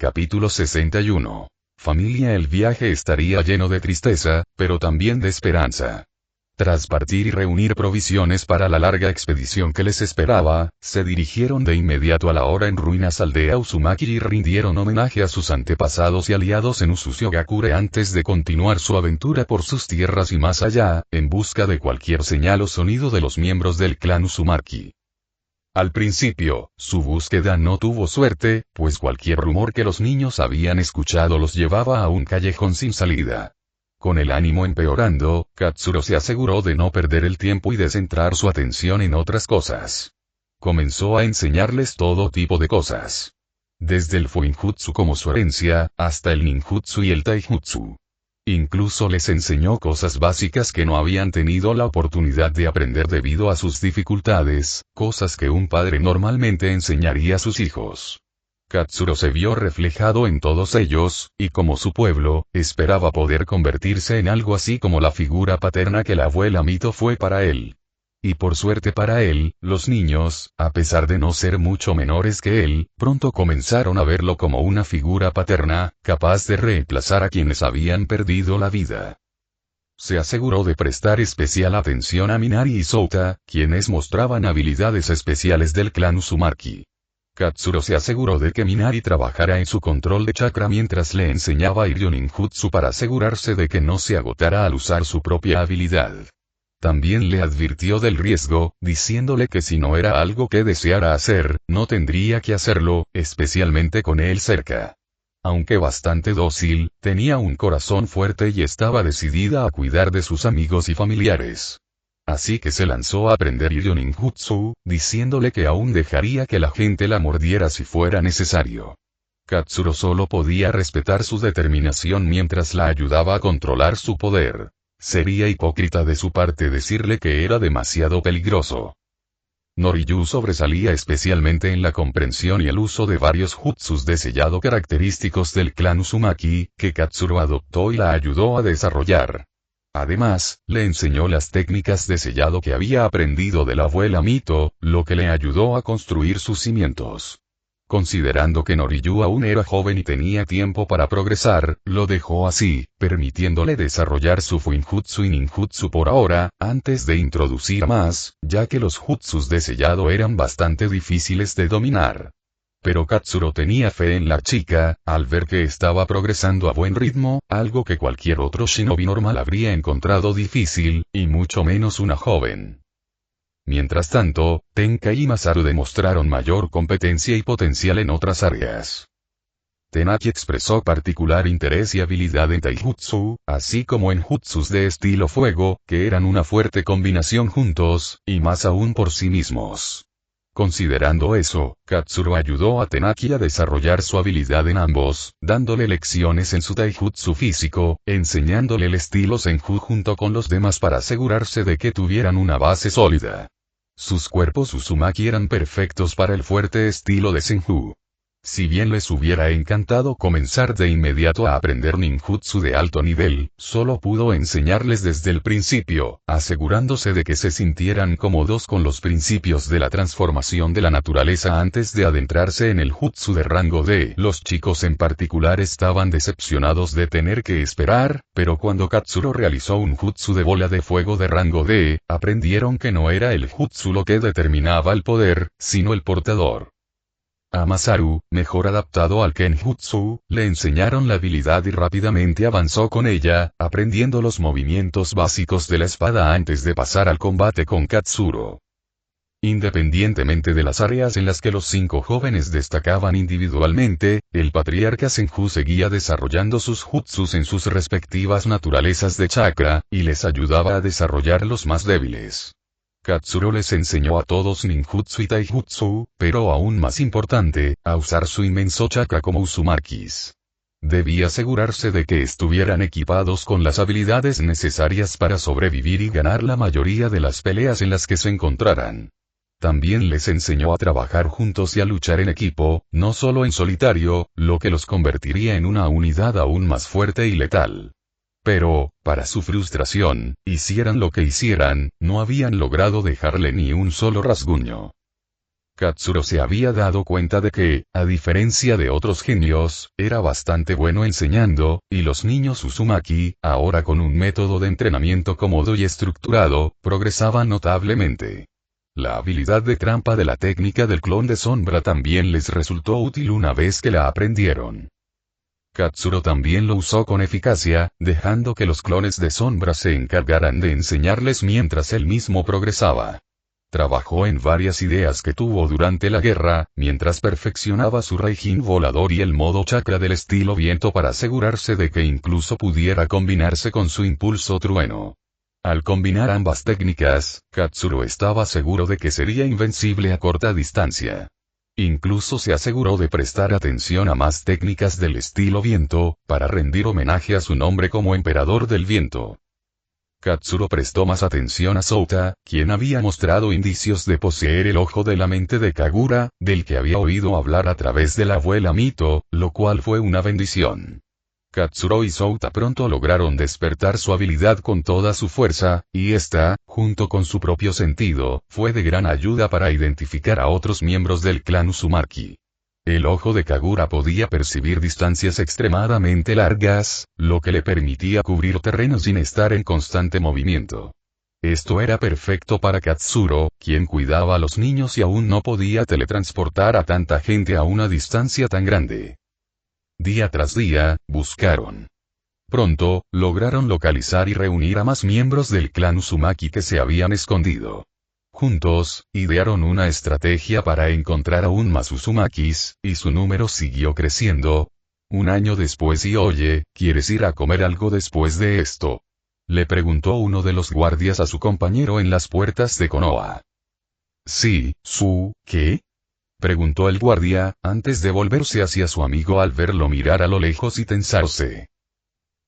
Capítulo 61. Familia. El viaje estaría lleno de tristeza, pero también de esperanza. Tras partir y reunir provisiones para la larga expedición que les esperaba, se dirigieron de inmediato a la ahora en ruinas aldea Uzumaki y rindieron homenaje a sus antepasados y aliados en Usushigakure antes de continuar su aventura por sus tierras y más allá, en busca de cualquier señal o sonido de los miembros del clan Uzumaki. Al principio, su búsqueda no tuvo suerte, pues cualquier rumor que los niños habían escuchado los llevaba a un callejón sin salida. Con el ánimo empeorando, Katsuro se aseguró de no perder el tiempo y de centrar su atención en otras cosas. Comenzó a enseñarles todo tipo de cosas. Desde el Fuinjutsu como su herencia, hasta el Ninjutsu y el Taijutsu. Incluso les enseñó cosas básicas que no habían tenido la oportunidad de aprender debido a sus dificultades, cosas que un padre normalmente enseñaría a sus hijos. Katsuro se vio reflejado en todos ellos, y como su pueblo, esperaba poder convertirse en algo así como la figura paterna que la abuela Mito fue para él. Y por suerte para él, los niños, a pesar de no ser mucho menores que él, pronto comenzaron a verlo como una figura paterna, capaz de reemplazar a quienes habían perdido la vida. Se aseguró de prestar especial atención a Minari y Souta, quienes mostraban habilidades especiales del clan Uzumaki. Katsuro se aseguró de que Minari trabajara en su control de chakra mientras le enseñaba Iryo Ninjutsu para asegurarse de que no se agotara al usar su propia habilidad. También le advirtió del riesgo, diciéndole que si no era algo que deseara hacer, no tendría que hacerlo, especialmente con él cerca. Aunque bastante dócil, tenía un corazón fuerte y estaba decidida a cuidar de sus amigos y familiares. Así que se lanzó a aprender Iryo Ninjutsu, diciéndole que aún dejaría que la gente la mordiera si fuera necesario. Katsuro solo podía respetar su determinación mientras la ayudaba a controlar su poder. Sería hipócrita de su parte decirle que era demasiado peligroso. Noriyu sobresalía especialmente en la comprensión y el uso de varios jutsus de sellado característicos del clan Uzumaki, que Katsuro adoptó y la ayudó a desarrollar. Además, le enseñó las técnicas de sellado que había aprendido de la abuela Mito, lo que le ayudó a construir sus cimientos. Considerando que Noriyu aún era joven y tenía tiempo para progresar, lo dejó así, permitiéndole desarrollar su Fuinjutsu y Ninjutsu por ahora, antes de introducir más, ya que los jutsus de sellado eran bastante difíciles de dominar. Pero Katsuro tenía fe en la chica, al ver que estaba progresando a buen ritmo, algo que cualquier otro shinobi normal habría encontrado difícil, y mucho menos una joven. Mientras tanto, Tenka y Masaru demostraron mayor competencia y potencial en otras áreas. Tenaki expresó particular interés y habilidad en Taijutsu, así como en jutsus de estilo fuego, que eran una fuerte combinación juntos, y más aún por sí mismos. Considerando eso, Katsuro ayudó a Tenaki a desarrollar su habilidad en ambos, dándole lecciones en su taijutsu físico, enseñándole el estilo Senju junto con los demás para asegurarse de que tuvieran una base sólida. Sus cuerpos Uzumaki eran perfectos para el fuerte estilo de Senju. Si bien les hubiera encantado comenzar de inmediato a aprender ninjutsu de alto nivel, solo pudo enseñarles desde el principio, asegurándose de que se sintieran cómodos con los principios de la transformación de la naturaleza antes de adentrarse en el jutsu de rango D. Los chicos en particular estaban decepcionados de tener que esperar, pero cuando Katsuro realizó un jutsu de bola de fuego de rango D, aprendieron que no era el jutsu lo que determinaba el poder, sino el portador. A Masaru, mejor adaptado al Kenjutsu, le enseñaron la habilidad y rápidamente avanzó con ella, aprendiendo los movimientos básicos de la espada antes de pasar al combate con Katsuro. Independientemente de las áreas en las que los 5 jóvenes destacaban individualmente, el patriarca Senju seguía desarrollando sus jutsus en sus respectivas naturalezas de chakra, y les ayudaba a desarrollar los más débiles. Katsuro les enseñó a todos ninjutsu y taijutsu, pero aún más importante, a usar su inmenso chakra como Uzumakis. Debía asegurarse de que estuvieran equipados con las habilidades necesarias para sobrevivir y ganar la mayoría de las peleas en las que se encontraran. También les enseñó a trabajar juntos y a luchar en equipo, no solo en solitario, lo que los convertiría en una unidad aún más fuerte y letal. Pero, para su frustración, hicieran lo que hicieran, no habían logrado dejarle ni un solo rasguño. Katsuro se había dado cuenta de que, a diferencia de otros genios, era bastante bueno enseñando, y los niños Uzumaki, ahora con un método de entrenamiento cómodo y estructurado, progresaban notablemente. La habilidad de trampa de la técnica del clon de sombra también les resultó útil una vez que la aprendieron. Katsuro también lo usó con eficacia, dejando que los clones de sombra se encargaran de enseñarles mientras él mismo progresaba. Trabajó en varias ideas que tuvo durante la guerra, mientras perfeccionaba su Raijin volador y el modo chakra del estilo viento para asegurarse de que incluso pudiera combinarse con su impulso trueno. Al combinar ambas técnicas, Katsuro estaba seguro de que sería invencible a corta distancia. Incluso se aseguró de prestar atención a más técnicas del estilo viento, para rendir homenaje a su nombre como emperador del viento. Katsuro prestó más atención a Souta, quien había mostrado indicios de poseer el ojo de la mente de Kagura, del que había oído hablar a través de la abuela Mito, lo cual fue una bendición. Katsuro y Souta pronto lograron despertar su habilidad con toda su fuerza, y esta, junto con su propio sentido, fue de gran ayuda para identificar a otros miembros del clan Uzumaki. El ojo de Kagura podía percibir distancias extremadamente largas, lo que le permitía cubrir terreno sin estar en constante movimiento. Esto era perfecto para Katsuro, quien cuidaba a los niños y aún no podía teletransportar a tanta gente a una distancia tan grande. Día tras día, buscaron. Pronto, lograron localizar y reunir a más miembros del clan Uzumaki que se habían escondido. Juntos, idearon una estrategia para encontrar aún más Uzumakis, y su número siguió creciendo. Un año después y oye, ¿quieres ir a comer algo después de esto? Le preguntó uno de los guardias a su compañero en las puertas de Konoha. Sí, ¿qué? Preguntó el guardia, antes de volverse hacia su amigo al verlo mirar a lo lejos y tensarse.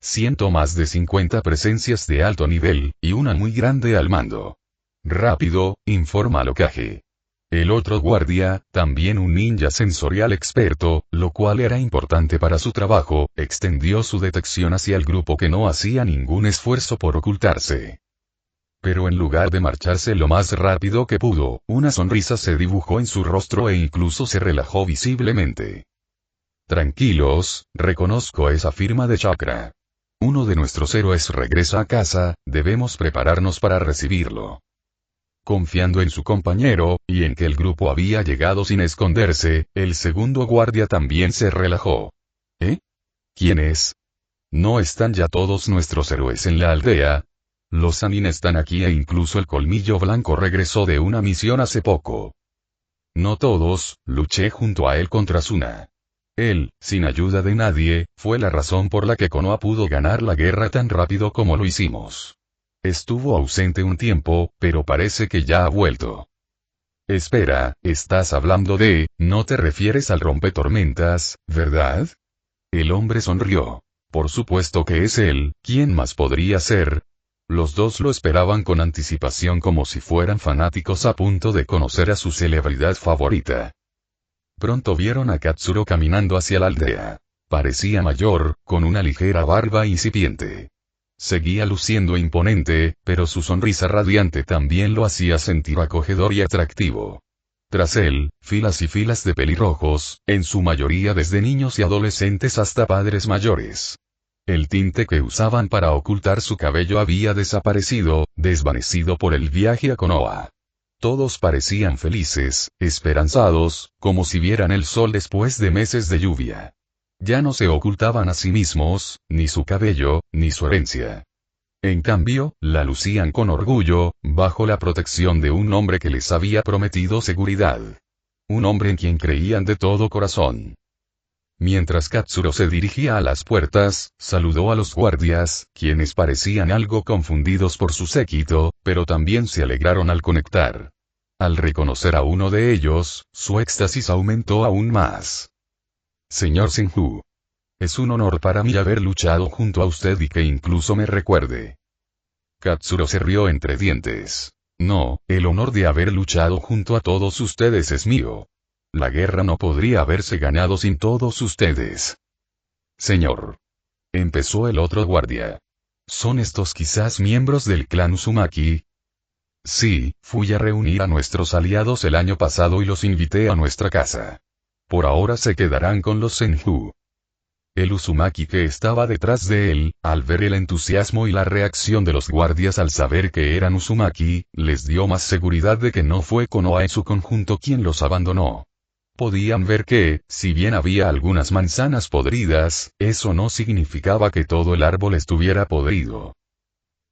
Siento más de 50 presencias de alto nivel, y una muy grande al mando. Rápido, informa Lokage. El otro guardia, también un ninja sensorial experto, lo cual era importante para su trabajo, extendió su detección hacia el grupo que no hacía ningún esfuerzo por ocultarse. Pero en lugar de marcharse lo más rápido que pudo, una sonrisa se dibujó en su rostro e incluso se relajó visiblemente. Tranquilos, reconozco esa firma de chakra. Uno de nuestros héroes regresa a casa, debemos prepararnos para recibirlo. Confiando en su compañero, y en que el grupo había llegado sin esconderse, el segundo guardia también se relajó. ¿Eh? ¿Quién es? ¿No están ya todos nuestros héroes en la aldea? Los Sanin están aquí e incluso el Colmillo Blanco regresó de una misión hace poco. No todos, luché junto a él contra Suna. Él, sin ayuda de nadie, fue la razón por la que Konoha pudo ganar la guerra tan rápido como lo hicimos. Estuvo ausente un tiempo, pero parece que ya ha vuelto. Espera, estás hablando de, no te refieres al rompetormentas, ¿verdad? El hombre sonrió. Por supuesto que es él, ¿quién más podría ser? Los dos lo esperaban con anticipación como si fueran fanáticos a punto de conocer a su celebridad favorita. Pronto vieron a Katsuro caminando hacia la aldea. Parecía mayor, con una ligera barba incipiente. Seguía luciendo imponente, pero su sonrisa radiante también lo hacía sentir acogedor y atractivo. Tras él, filas y filas de pelirrojos, en su mayoría desde niños y adolescentes hasta padres mayores. El tinte que usaban para ocultar su cabello había desaparecido, desvanecido por el viaje a Konoha. Todos parecían felices, esperanzados, como si vieran el sol después de meses de lluvia. Ya no se ocultaban a sí mismos, ni su cabello, ni su herencia. En cambio, la lucían con orgullo, bajo la protección de un hombre que les había prometido seguridad. Un hombre en quien creían de todo corazón. Mientras Katsuro se dirigía a las puertas, saludó a los guardias, quienes parecían algo confundidos por su séquito, pero también se alegraron al conectar. Al reconocer a uno de ellos, su éxtasis aumentó aún más. Señor Senju. Es un honor para mí haber luchado junto a usted y que incluso me recuerde. Katsuro se rió entre dientes. No, el honor de haber luchado junto a todos ustedes es mío. La guerra no podría haberse ganado sin todos ustedes. Señor. Empezó el otro guardia. ¿Son estos quizás miembros del clan Uzumaki? Sí, fui a reunir a nuestros aliados el año pasado y los invité a nuestra casa. Por ahora se quedarán con los Senju. El Uzumaki que estaba detrás de él, al ver el entusiasmo y la reacción de los guardias al saber que eran Uzumaki, les dio más seguridad de que no fue Konoha en su conjunto quien los abandonó. Podían ver que, si bien había algunas manzanas podridas, eso no significaba que todo el árbol estuviera podrido.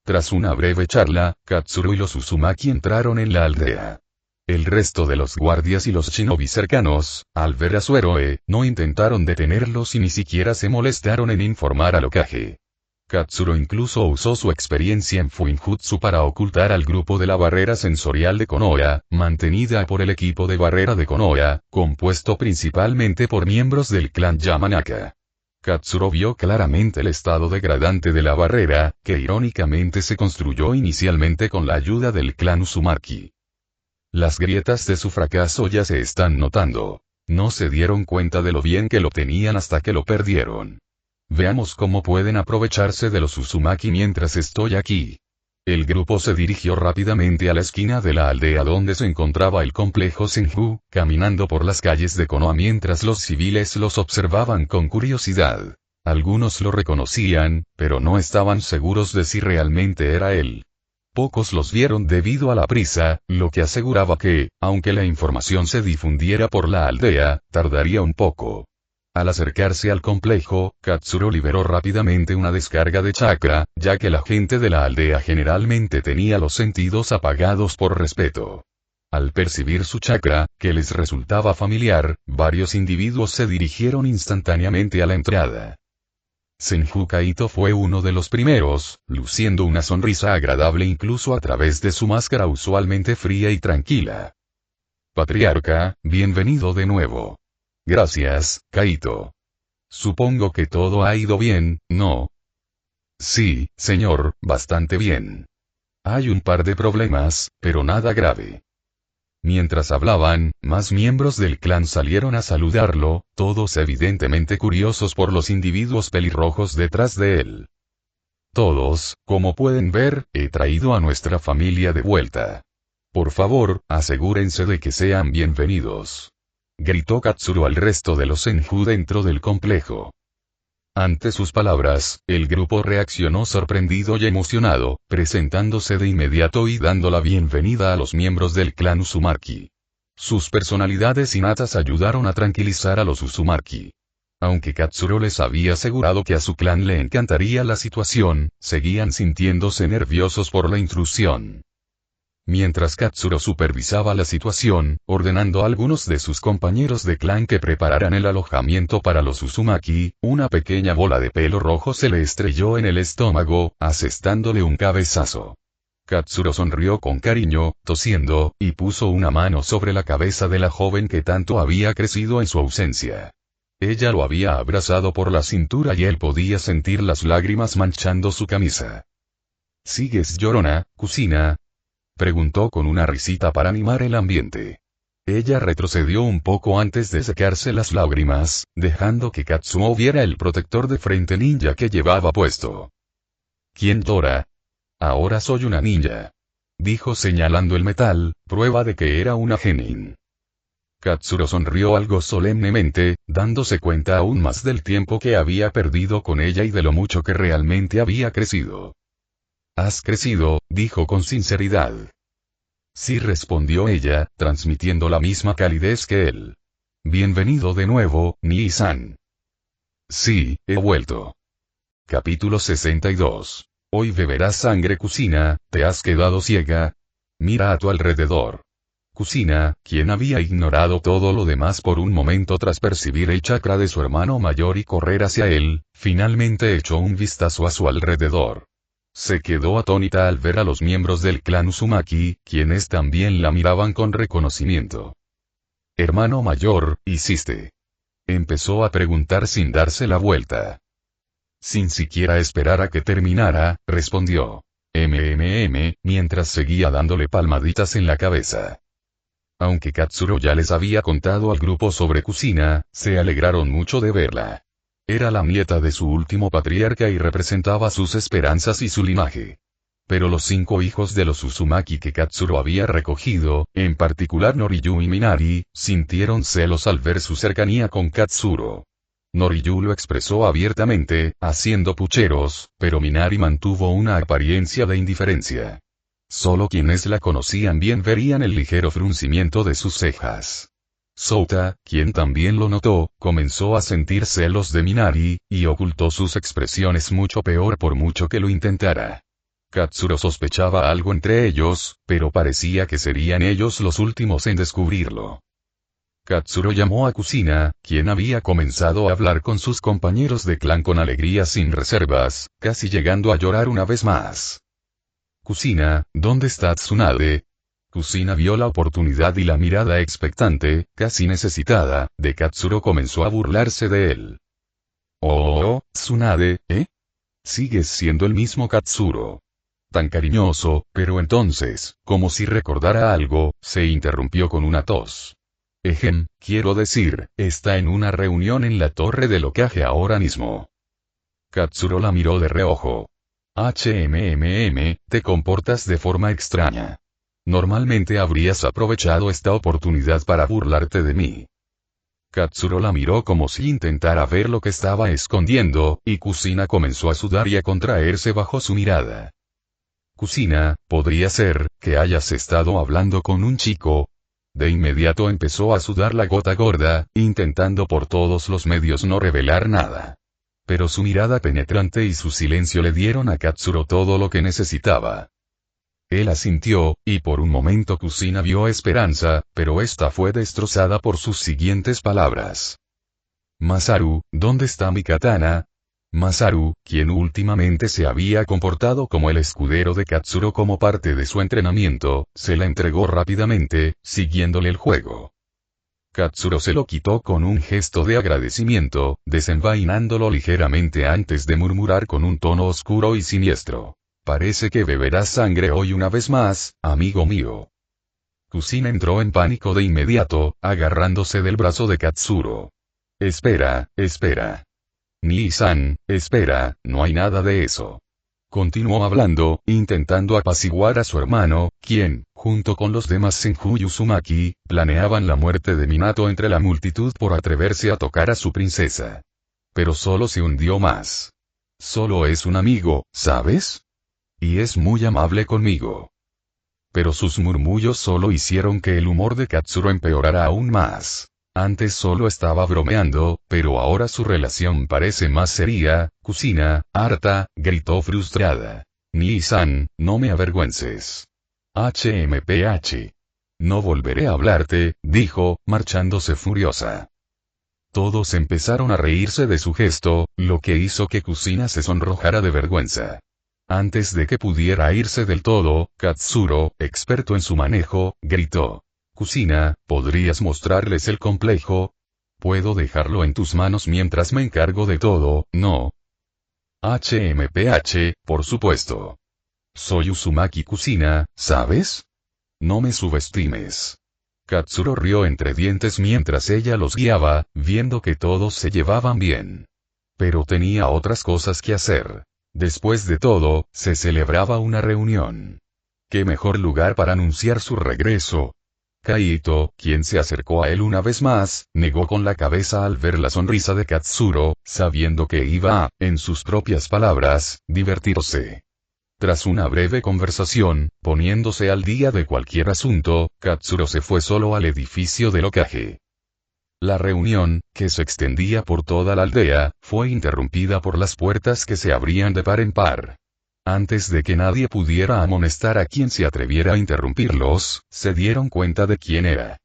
Tras una breve charla, Katsuro y los Uzumaki entraron en la aldea. El resto de los guardias y los shinobi cercanos, al ver a su héroe, no intentaron detenerlos y ni siquiera se molestaron en informar al Hokage. Katsuro incluso usó su experiencia en Fuinjutsu para ocultar al grupo de la barrera sensorial de Konoha, mantenida por el equipo de barrera de Konoha, compuesto principalmente por miembros del clan Yamanaka. Katsuro vio claramente el estado degradante de la barrera, que irónicamente se construyó inicialmente con la ayuda del clan Uzumaki. Las grietas de su fracaso ya se están notando. No se dieron cuenta de lo bien que lo tenían hasta que lo perdieron. Veamos cómo pueden aprovecharse de los Uzumaki mientras estoy aquí. El grupo se dirigió rápidamente a la esquina de la aldea donde se encontraba el complejo Senju, caminando por las calles de Konoha mientras los civiles los observaban con curiosidad. Algunos lo reconocían, pero no estaban seguros de si realmente era él. Pocos los vieron debido a la prisa, lo que aseguraba que, aunque la información se difundiera por la aldea, tardaría un poco. Al acercarse al complejo, Katsuro liberó rápidamente una descarga de chakra, ya que la gente de la aldea generalmente tenía los sentidos apagados por respeto. Al percibir su chakra, que les resultaba familiar, varios individuos se dirigieron instantáneamente a la entrada. Senju Kaito fue uno de los primeros, luciendo una sonrisa agradable incluso a través de su máscara usualmente fría y tranquila. Patriarca, bienvenido de nuevo. Gracias, Kaito. Supongo que todo ha ido bien, ¿no? Sí, señor, bastante bien. Hay un par de problemas, pero nada grave. Mientras hablaban, más miembros del clan salieron a saludarlo, todos evidentemente curiosos por los individuos pelirrojos detrás de él. Todos, como pueden ver, he traído a nuestra familia de vuelta. Por favor, asegúrense de que sean bienvenidos. Gritó Katsuro al resto de los Senju dentro del complejo. Ante sus palabras, el grupo reaccionó sorprendido y emocionado, presentándose de inmediato y dando la bienvenida a los miembros del clan Uzumaki. Sus personalidades innatas ayudaron a tranquilizar a los Uzumaki. Aunque Katsuro les había asegurado que a su clan le encantaría la situación, seguían sintiéndose nerviosos por la intrusión. Mientras Katsuro supervisaba la situación, ordenando a algunos de sus compañeros de clan que prepararan el alojamiento para los Uzumaki, una pequeña bola de pelo rojo se le estrelló en el estómago, asestándole un cabezazo. Katsuro sonrió con cariño, tosiendo, y puso una mano sobre la cabeza de la joven que tanto había crecido en su ausencia. Ella lo había abrazado por la cintura y él podía sentir las lágrimas manchando su camisa. ¿Sigues llorona, Kusina? Preguntó con una risita para animar el ambiente. Ella retrocedió un poco antes de secarse las lágrimas, dejando que Katsuo viera el protector de frente ninja que llevaba puesto. ¿Quién llora? Ahora soy una ninja. Dijo señalando el metal, prueba de que era una genin. Katsuro sonrió algo solemnemente, dándose cuenta aún más del tiempo que había perdido con ella y de lo mucho que realmente había crecido. Has crecido, dijo con sinceridad. Sí, respondió ella, transmitiendo la misma calidez que él. Bienvenido de nuevo, Nii-san. Sí, he vuelto. Capítulo 62. Hoy beberás sangre, Kusina, ¿te has quedado ciega? Mira a tu alrededor. Kusina, quien había ignorado todo lo demás por un momento tras percibir el chakra de su hermano mayor y correr hacia él, finalmente echó un vistazo a su alrededor. Se quedó atónita al ver a los miembros del clan Uzumaki, quienes también la miraban con reconocimiento. Hermano mayor, ¿hiciste? Empezó a preguntar sin darse la vuelta. Sin siquiera esperar a que terminara, respondió. Mientras seguía dándole palmaditas en la cabeza. Aunque Katsuro ya les había contado al grupo sobre Kusina, se alegraron mucho de verla. Era la nieta de su último patriarca y representaba sus esperanzas y su linaje. Pero los 5 hijos de los Uzumaki que Katsuro había recogido, en particular Noriyu y Minari, sintieron celos al ver su cercanía con Katsuro. Noriyu lo expresó abiertamente, haciendo pucheros, pero Minari mantuvo una apariencia de indiferencia. Solo quienes la conocían bien verían el ligero fruncimiento de sus cejas. Souta, quien también lo notó, comenzó a sentir celos de Minari, y ocultó sus expresiones mucho peor por mucho que lo intentara. Katsuro sospechaba algo entre ellos, pero parecía que serían ellos los últimos en descubrirlo. Katsuro llamó a Kusina, quien había comenzado a hablar con sus compañeros de clan con alegría sin reservas, casi llegando a llorar una vez más. Kusina, ¿dónde está Tsunade? Kusina vio la oportunidad y la mirada expectante, casi necesitada, de Katsuro comenzó a burlarse de él. Oh, Tsunade, ¿eh? Sigues siendo el mismo Katsuro. Tan cariñoso, pero entonces, como si recordara algo, se interrumpió con una tos. Quiero decir, está en una reunión en la torre del Hokage ahora mismo. Katsuro la miró de reojo. Te comportas de forma extraña. Normalmente habrías aprovechado esta oportunidad para burlarte de mí. Katsuro la miró como si intentara ver lo que estaba escondiendo, y Kusina comenzó a sudar y a contraerse bajo su mirada. Kusina, podría ser, que hayas estado hablando con un chico. De inmediato empezó a sudar la gota gorda, intentando por todos los medios no revelar nada. Pero su mirada penetrante y su silencio le dieron a Katsuro todo lo que necesitaba. Él asintió, y por un momento Kusina vio esperanza, pero esta fue destrozada por sus siguientes palabras. Masaru, ¿dónde está mi katana? Masaru, quien últimamente se había comportado como el escudero de Katsuro como parte de su entrenamiento, se la entregó rápidamente, siguiéndole el juego. Katsuro se lo quitó con un gesto de agradecimiento, desenvainándolo ligeramente antes de murmurar con un tono oscuro y siniestro. Parece que beberás sangre hoy una vez más, amigo mío. Kusina entró en pánico de inmediato, agarrándose del brazo de Katsuro. Espera. Nii-san, espera, no hay nada de eso. Continuó hablando, intentando apaciguar a su hermano, quien, junto con los demás Senju y Uzumaki, planeaban la muerte de Minato entre la multitud por atreverse a tocar a su princesa. Pero solo se hundió más. Solo es un amigo, ¿sabes? Y es muy amable conmigo. Pero sus murmullos solo hicieron que el humor de Katsuro empeorara aún más. Antes solo estaba bromeando, pero ahora su relación parece más seria. Kusina, harta, gritó frustrada. Nii-san, no me avergüences. No volveré a hablarte, dijo, marchándose furiosa. Todos empezaron a reírse de su gesto, lo que hizo que Kusina se sonrojara de vergüenza. Antes de que pudiera irse del todo, Katsuro, experto en su manejo, gritó. Kusina, ¿podrías mostrarles el complejo? Puedo dejarlo en tus manos mientras me encargo de todo, ¿no? Por supuesto. Soy Uzumaki Kusina, ¿sabes? No me subestimes. Katsuro rió entre dientes mientras ella los guiaba, viendo que todos se llevaban bien. Pero tenía otras cosas que hacer. Después de todo, se celebraba una reunión. ¿Qué mejor lugar para anunciar su regreso? Kaito, quien se acercó a él una vez más, negó con la cabeza al ver la sonrisa de Katsuro, sabiendo que iba a, en sus propias palabras, divertirse. Tras una breve conversación, poniéndose al día de cualquier asunto, Katsuro se fue solo al edificio del Hokage. La reunión, que se extendía por toda la aldea, fue interrumpida por las puertas que se abrían de par en par. Antes de que nadie pudiera amonestar a quien se atreviera a interrumpirlos, se dieron cuenta de quién era.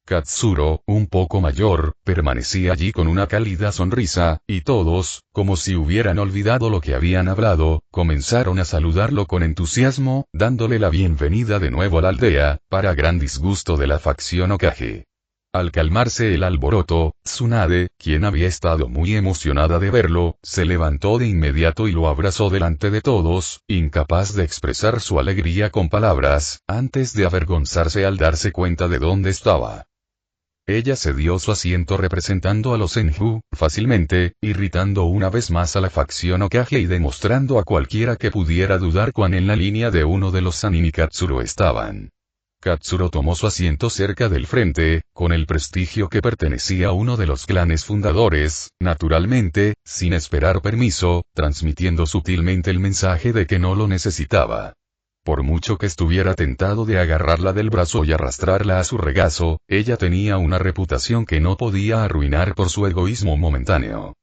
Katsuro, un poco mayor, permanecía allí con una cálida sonrisa, y todos, como si hubieran olvidado lo que habían hablado, comenzaron a saludarlo con entusiasmo, dándole la bienvenida de nuevo a la aldea, para gran disgusto de la facción Hokage. Al calmarse el alboroto, Tsunade, quien había estado muy emocionada de verlo, se levantó de inmediato y lo abrazó delante de todos, incapaz de expresar su alegría con palabras, antes de avergonzarse al darse cuenta de dónde estaba. Ella cedió su asiento representando a los Senju, fácilmente, irritando una vez más a la facción Hokage y demostrando a cualquiera que pudiera dudar cuán en la línea de uno de los Sannin y Katsuro estaban. Katsuro tomó su asiento cerca del frente, con el prestigio que pertenecía a uno de los clanes fundadores, naturalmente, sin esperar permiso, transmitiendo sutilmente el mensaje de que no lo necesitaba. Por mucho que estuviera tentado de agarrarla del brazo y arrastrarla a su regazo, ella tenía una reputación que no podía arruinar por su egoísmo momentáneo.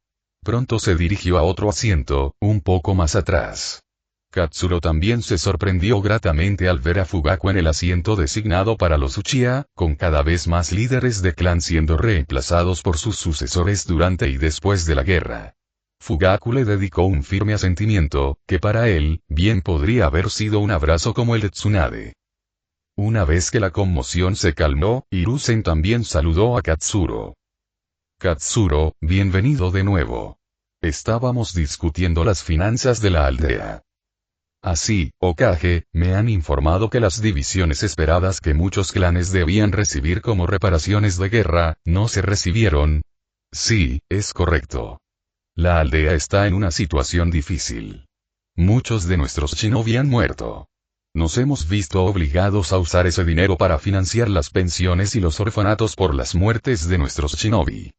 Pronto se dirigió a otro asiento, un poco más atrás. Katsuro también se sorprendió gratamente al ver a Fugaku en el asiento designado para los Uchiha, con cada vez más líderes de clan siendo reemplazados por sus sucesores durante y después de la guerra. Fugaku le dedicó un firme asentimiento, que para él, bien podría haber sido un abrazo como el de Tsunade. Una vez que la conmoción se calmó, Hiruzen también saludó a Katsuro. Katsuro, bienvenido de nuevo. Estábamos discutiendo las finanzas de la aldea. Así, Hokage, me han informado que las divisiones esperadas que muchos clanes debían recibir como reparaciones de guerra, no se recibieron. Sí, es correcto. La aldea está en una situación difícil. Muchos de nuestros shinobi han muerto. Nos hemos visto obligados a usar ese dinero para financiar las pensiones y los orfanatos por las muertes de nuestros shinobi.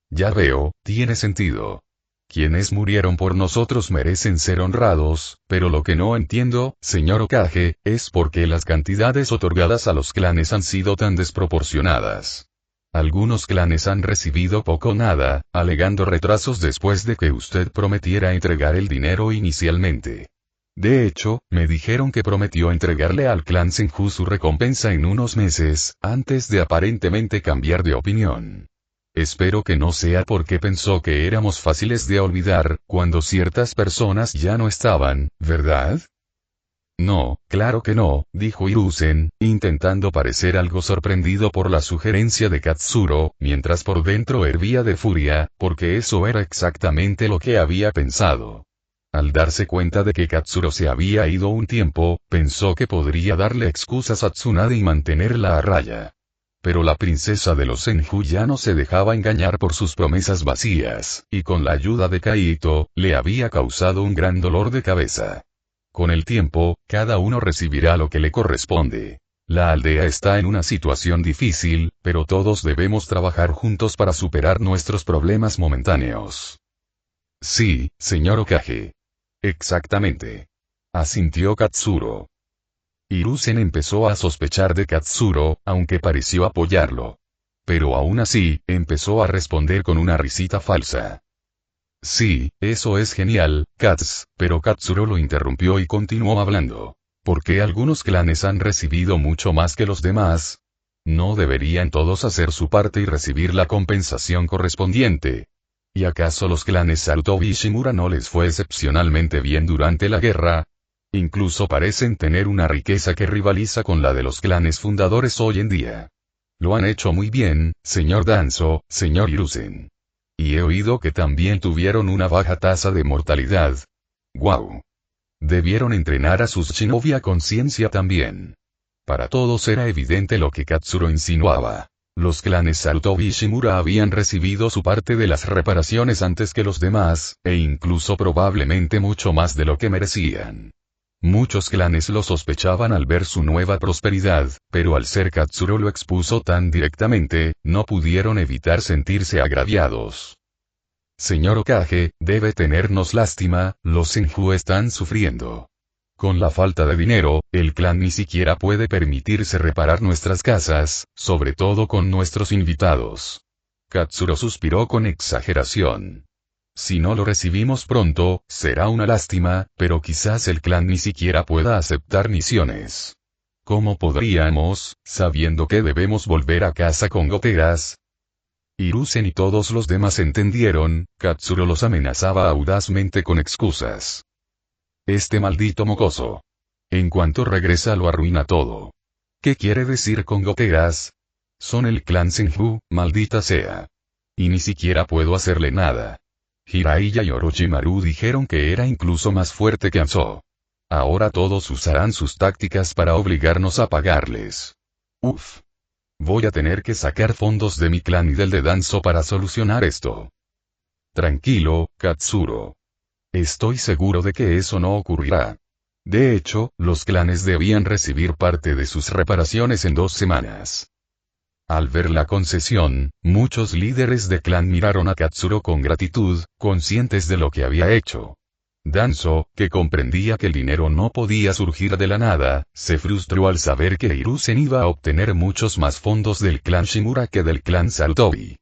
Ya veo, tiene sentido. Quienes murieron por nosotros merecen ser honrados, pero lo que no entiendo, señor Hokage, es por qué las cantidades otorgadas a los clanes han sido tan desproporcionadas. Algunos clanes han recibido poco o nada, alegando retrasos después de que usted prometiera entregar el dinero inicialmente. De hecho, me dijeron que prometió entregarle al clan Senju su recompensa en unos meses, antes de aparentemente cambiar de opinión. Espero que no sea porque pensó que éramos fáciles de olvidar, cuando ciertas personas ya no estaban, ¿verdad? No, claro que no, dijo Hiruzen, intentando parecer algo sorprendido por la sugerencia de Katsuro, mientras por dentro hervía de furia, porque eso era exactamente lo que había pensado. Al darse cuenta de que Katsuro se había ido un tiempo, pensó que podría darle excusas a Tsunade y mantenerla a raya. Pero la princesa de los Senju ya no se dejaba engañar por sus promesas vacías, y con la ayuda de Kaito, le había causado un gran dolor de cabeza. Con el tiempo, cada uno recibirá lo que le corresponde. La aldea está en una situación difícil, pero todos debemos trabajar juntos para superar nuestros problemas momentáneos. Sí, señor Hokage. Exactamente. Asintió Katsuro. Hiruzen empezó a sospechar de Katsuro, aunque pareció apoyarlo. Pero aún así, empezó a responder con una risita falsa. Sí, eso es genial, Kats, pero Katsuro lo interrumpió y continuó hablando. ¿Por qué algunos clanes han recibido mucho más que los demás? ¿No deberían todos hacer su parte y recibir la compensación correspondiente? ¿Y acaso los clanes Sarutobi y Shimura no les fue excepcionalmente bien durante la guerra? Incluso parecen tener una riqueza que rivaliza con la de los clanes fundadores hoy en día. Lo han hecho muy bien, señor Danzo, señor Hiruzen. Y he oído que también tuvieron una baja tasa de mortalidad. ¡Guau! Debieron entrenar a sus shinobi a conciencia también. Para todos era evidente lo que Katsuro insinuaba. Los clanes Sarutobi y Shimura habían recibido su parte de las reparaciones antes que los demás, e incluso probablemente mucho más de lo que merecían. Muchos clanes lo sospechaban al ver su nueva prosperidad, pero al ser Katsuro lo expuso tan directamente, no pudieron evitar sentirse agraviados. Señor Hokage, debe tenernos lástima, los Senju están sufriendo. Con la falta de dinero, el clan ni siquiera puede permitirse reparar nuestras casas, sobre todo con nuestros invitados. Katsuro suspiró con exageración. Si no lo recibimos pronto, será una lástima, pero quizás el clan ni siquiera pueda aceptar misiones. ¿Cómo podríamos, sabiendo que debemos volver a casa con goteras? Hiruzen y todos los demás entendieron, Katsuro los amenazaba audazmente con excusas. Este maldito mocoso. En cuanto regresa lo arruina todo. ¿Qué quiere decir con goteras? Son el clan Senju, maldita sea. Y ni siquiera puedo hacerle nada. Jiraiya y Orochimaru dijeron que era incluso más fuerte que Anzo. Ahora todos usarán sus tácticas para obligarnos a pagarles. Uf. Voy a tener que sacar fondos de mi clan y del de Danzo para solucionar esto. Tranquilo, Katsuro. Estoy seguro de que eso no ocurrirá. De hecho, los clanes debían recibir parte de sus reparaciones en 2 semanas. Al ver la concesión, muchos líderes de clan miraron a Katsuro con gratitud, conscientes de lo que había hecho. Danzo, que comprendía que el dinero no podía surgir de la nada, se frustró al saber que Hiruzen iba a obtener muchos más fondos del clan Shimura que del clan Sarutobi.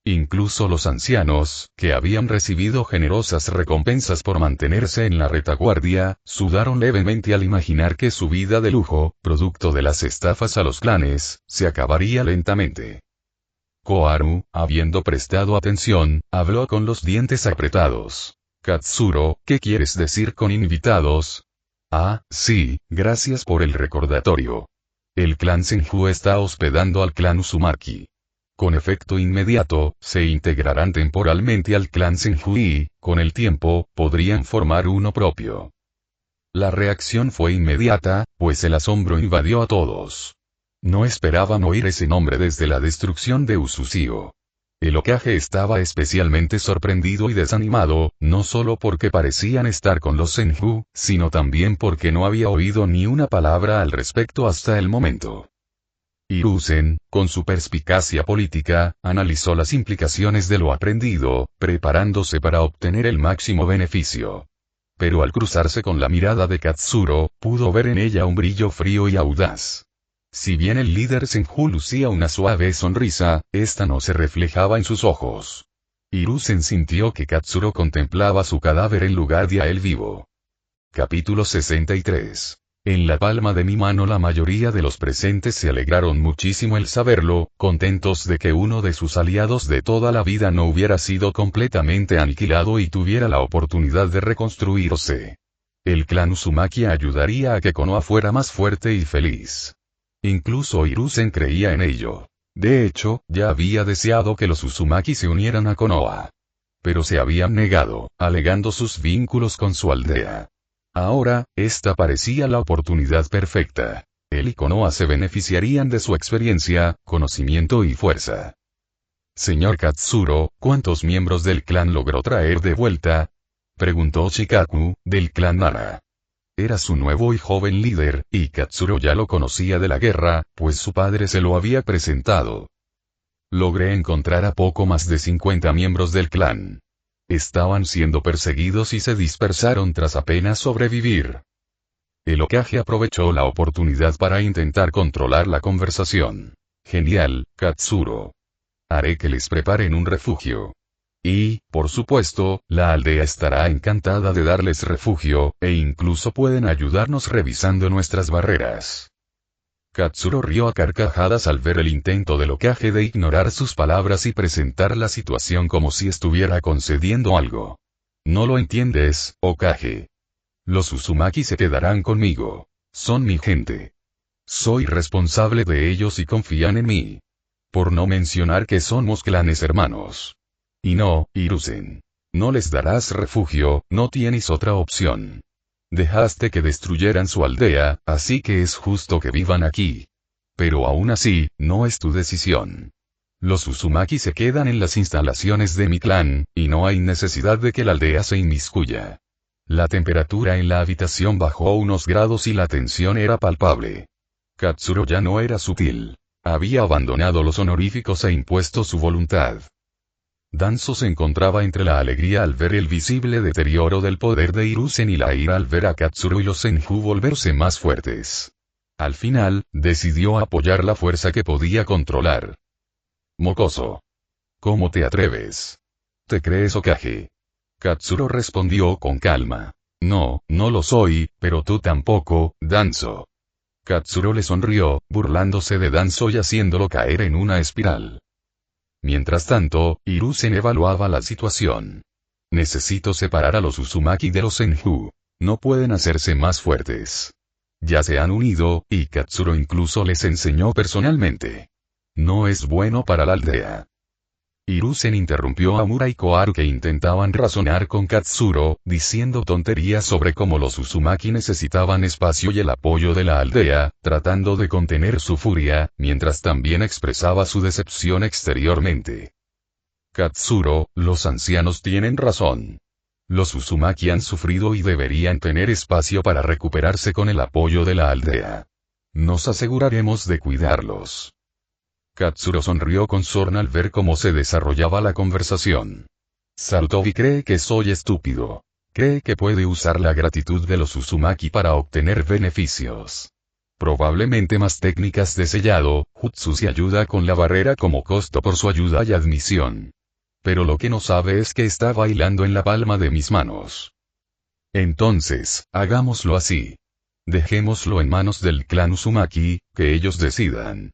Incluso los ancianos, que habían recibido generosas recompensas por mantenerse en la retaguardia, sudaron levemente al imaginar que su vida de lujo, producto de las estafas a los clanes, se acabaría lentamente. Koharu, habiendo prestado atención, habló con los dientes apretados. Katsuro, ¿qué quieres decir con invitados? Ah, sí, gracias por el recordatorio. El clan Senju está hospedando al clan Uzumaki. Con efecto inmediato, se integrarán temporalmente al clan Senju y, con el tiempo, podrían formar uno propio. La reacción fue inmediata, pues el asombro invadió a todos. No esperaban oír ese nombre desde la destrucción de Usushio. El Hokage estaba especialmente sorprendido y desanimado, no solo porque parecían estar con los Senju, sino también porque no había oído ni una palabra al respecto hasta el momento. Hiruzen, con su perspicacia política, analizó las implicaciones de lo aprendido, preparándose para obtener el máximo beneficio. Pero al cruzarse con la mirada de Katsuro, pudo ver en ella un brillo frío y audaz. Si bien el líder Senju lucía una suave sonrisa, esta no se reflejaba en sus ojos. Hiruzen sintió que Katsuro contemplaba su cadáver en lugar de a él vivo. Capítulo 63. En la palma de mi mano la mayoría de los presentes se alegraron muchísimo al saberlo, contentos de que uno de sus aliados de toda la vida no hubiera sido completamente aniquilado y tuviera la oportunidad de reconstruirse. El clan Uzumaki ayudaría a que Konoha fuera más fuerte y feliz. Incluso Hiruzen creía en ello. De hecho, ya había deseado que los Uzumaki se unieran a Konoha. Pero se habían negado, alegando sus vínculos con su aldea. Ahora, esta parecía la oportunidad perfecta. Él y Konoha se beneficiarían de su experiencia, conocimiento y fuerza. Señor Katsuro, ¿cuántos miembros del clan logró traer de vuelta? Preguntó Shikaku, del clan Nara. Era su nuevo y joven líder, y Katsuro ya lo conocía de la guerra, pues su padre se lo había presentado. Logré encontrar a poco más de 50 miembros del clan. Estaban siendo perseguidos y se dispersaron tras apenas sobrevivir. El Hokage aprovechó la oportunidad para intentar controlar la conversación. Genial, Katsuro. Haré que les preparen un refugio. Y, por supuesto, la aldea estará encantada de darles refugio, e incluso pueden ayudarnos revisando nuestras barreras. Katsuro rió a carcajadas al ver el intento del Hokage de ignorar sus palabras y presentar la situación como si estuviera concediendo algo. No lo entiendes, Hokage. Los Uzumaki se quedarán conmigo. Son mi gente. Soy responsable de ellos y confían en mí. Por no mencionar que somos clanes hermanos. Y no, Hiruzen. No les darás refugio, no tienes otra opción. Dejaste que destruyeran su aldea, así que es justo que vivan aquí. Pero aún así, no es tu decisión. Los Uzumaki se quedan en las instalaciones de mi clan, y no hay necesidad de que la aldea se inmiscuya. La temperatura en la habitación bajó unos grados y la tensión era palpable. Katsuro ya no era sutil. Había abandonado los honoríficos e impuesto su voluntad. Danzo se encontraba entre la alegría al ver el visible deterioro del poder de Hiruzen y la ira al ver a Katsuro y los Senju volverse más fuertes. Al final, decidió apoyar la fuerza que podía controlar. Mocoso. ¿Cómo te atreves? ¿Te crees Hokage? Katsuro respondió con calma. No, no lo soy, pero tú tampoco, Danzo. Katsuro le sonrió, burlándose de Danzo y haciéndolo caer en una espiral. Mientras tanto, Hiruzen evaluaba la situación. Necesito separar a los Uzumaki de los Senju. No pueden hacerse más fuertes. Ya se han unido, y Katsuro incluso les enseñó personalmente. No es bueno para la aldea. Hiruzen interrumpió a Mura y Koharu que intentaban razonar con Katsuro, diciendo tonterías sobre cómo los Uzumaki necesitaban espacio y el apoyo de la aldea, tratando de contener su furia, mientras también expresaba su decepción exteriormente. Katsuro, los ancianos tienen razón. Los Uzumaki han sufrido y deberían tener espacio para recuperarse con el apoyo de la aldea. Nos aseguraremos de cuidarlos. Katsuro sonrió con sorna al ver cómo se desarrollaba la conversación. Sarutobi cree que soy estúpido. Cree que puede usar la gratitud de los Uzumaki para obtener beneficios. Probablemente más técnicas de sellado, jutsus y ayuda con la barrera como costo por su ayuda y admisión. Pero lo que no sabe es que está bailando en la palma de mis manos. Entonces, hagámoslo así. Dejémoslo en manos del clan Uzumaki, que ellos decidan.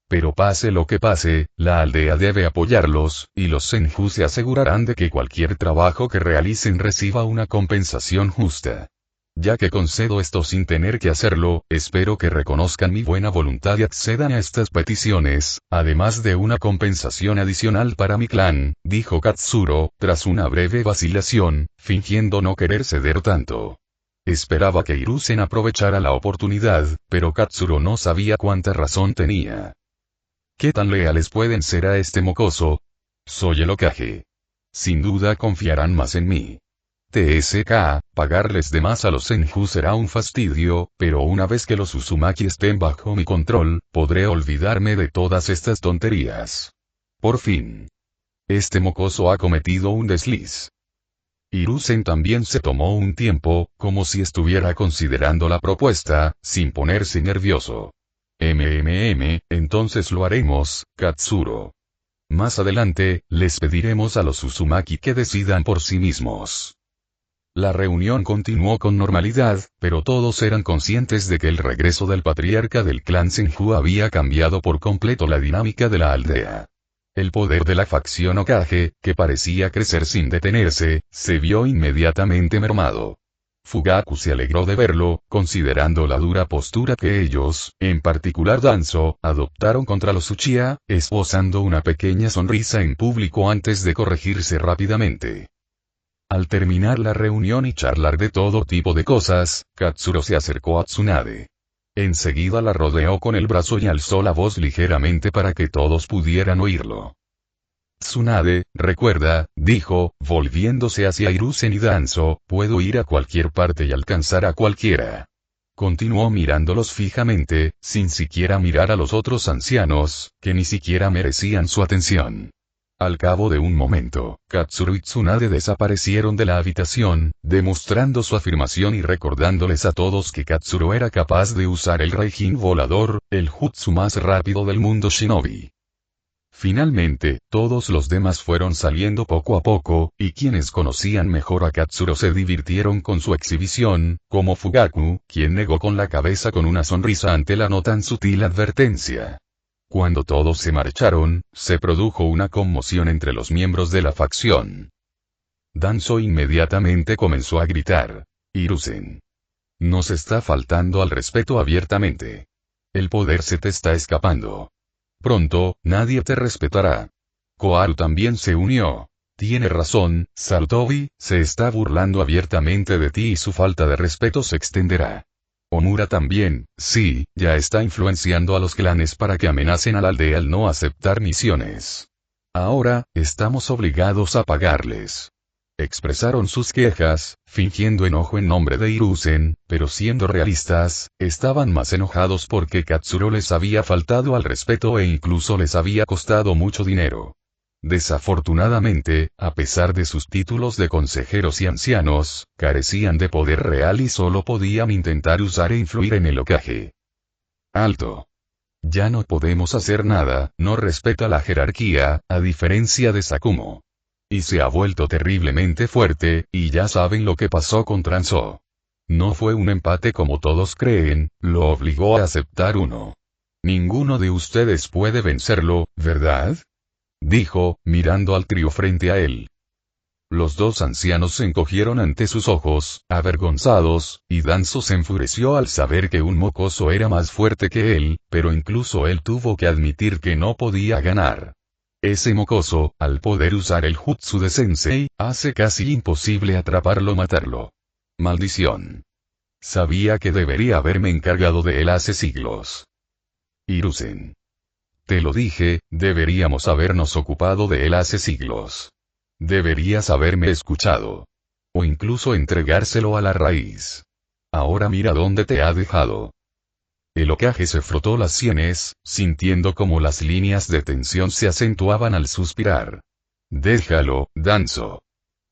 Pero pase lo que pase, la aldea debe apoyarlos, y los Senju se asegurarán de que cualquier trabajo que realicen reciba una compensación justa. Ya que concedo esto sin tener que hacerlo, espero que reconozcan mi buena voluntad y accedan a estas peticiones, además de una compensación adicional para mi clan, dijo Katsuro, tras una breve vacilación, fingiendo no querer ceder tanto. Esperaba que Hiruzen aprovechara la oportunidad, pero Katsuro no sabía cuánta razón tenía. ¿Qué tan leales pueden ser a este mocoso? Soy el Hokage. Sin duda confiarán más en mí. TSK, pagarles de más a los Senju será un fastidio, pero una vez que los Uzumaki estén bajo mi control, podré olvidarme de todas estas tonterías. Por fin. Este mocoso ha cometido un desliz. Hiruzen también se tomó un tiempo, como si estuviera considerando la propuesta, sin ponerse nervioso. Entonces lo haremos, Katsuro. Más adelante, les pediremos a los Uzumaki que decidan por sí mismos. La reunión continuó con normalidad, pero todos eran conscientes de que el regreso del patriarca del clan Senju había cambiado por completo la dinámica de la aldea. El poder de la facción Hokage, que parecía crecer sin detenerse, se vio inmediatamente mermado. Fugaku se alegró de verlo, considerando la dura postura que ellos, en particular Danzo, adoptaron contra los Uchiha, esbozando una pequeña sonrisa en público antes de corregirse rápidamente. Al terminar la reunión y charlar de todo tipo de cosas, Katsuro se acercó a Tsunade. Enseguida la rodeó con el brazo y alzó la voz ligeramente para que todos pudieran oírlo. Tsunade, recuerda, dijo, volviéndose hacia Hiruzen y Danzo, puedo ir a cualquier parte y alcanzar a cualquiera. Continuó mirándolos fijamente, sin siquiera mirar a los otros ancianos, que ni siquiera merecían su atención. Al cabo de un momento, Katsuro y Tsunade desaparecieron de la habitación, demostrando su afirmación y recordándoles a todos que Katsuro era capaz de usar el Raijin volador, el jutsu más rápido del mundo shinobi. Finalmente, todos los demás fueron saliendo poco a poco, y quienes conocían mejor a Katsuro se divirtieron con su exhibición, como Fugaku, quien negó con la cabeza con una sonrisa ante la no tan sutil advertencia. Cuando todos se marcharon, se produjo una conmoción entre los miembros de la facción. Danzo inmediatamente comenzó a gritar. Hiruzen. Nos está faltando al respeto abiertamente. El poder se te está escapando. Pronto, nadie te respetará. Koharu también se unió. Tiene razón, Sarutobi, se está burlando abiertamente de ti y su falta de respeto se extenderá. Omura también, sí, ya está influenciando a los clanes para que amenacen a la aldea al no aceptar misiones. Ahora, estamos obligados a pagarles. Expresaron sus quejas, fingiendo enojo en nombre de Hiruzen, pero siendo realistas, estaban más enojados porque Katsuro les había faltado al respeto e incluso les había costado mucho dinero. Desafortunadamente, a pesar de sus títulos de consejeros y ancianos, carecían de poder real y solo podían intentar usar e influir en el Hokage. Alto. Ya no podemos hacer nada, no respeta la jerarquía, a diferencia de Sakumo. Y se ha vuelto terriblemente fuerte, y ya saben lo que pasó con Danzo. No fue un empate como todos creen, lo obligó a aceptar uno. Ninguno de ustedes puede vencerlo, ¿verdad? Dijo, mirando al trío frente a él. Los dos ancianos se encogieron ante sus ojos, avergonzados, y Danzo se enfureció al saber que un mocoso era más fuerte que él, pero incluso él tuvo que admitir que no podía ganar. Ese mocoso, al poder usar el jutsu de Sensei, hace casi imposible atraparlo o matarlo. Maldición. Sabía que debería haberme encargado de él hace siglos. Hiruzen. Te lo dije, deberíamos habernos ocupado de él hace siglos. Deberías haberme escuchado. O incluso entregárselo a la raíz. Ahora mira dónde te ha dejado. El Hokage se frotó las sienes, sintiendo como las líneas de tensión se acentuaban al suspirar. Déjalo, Danzo.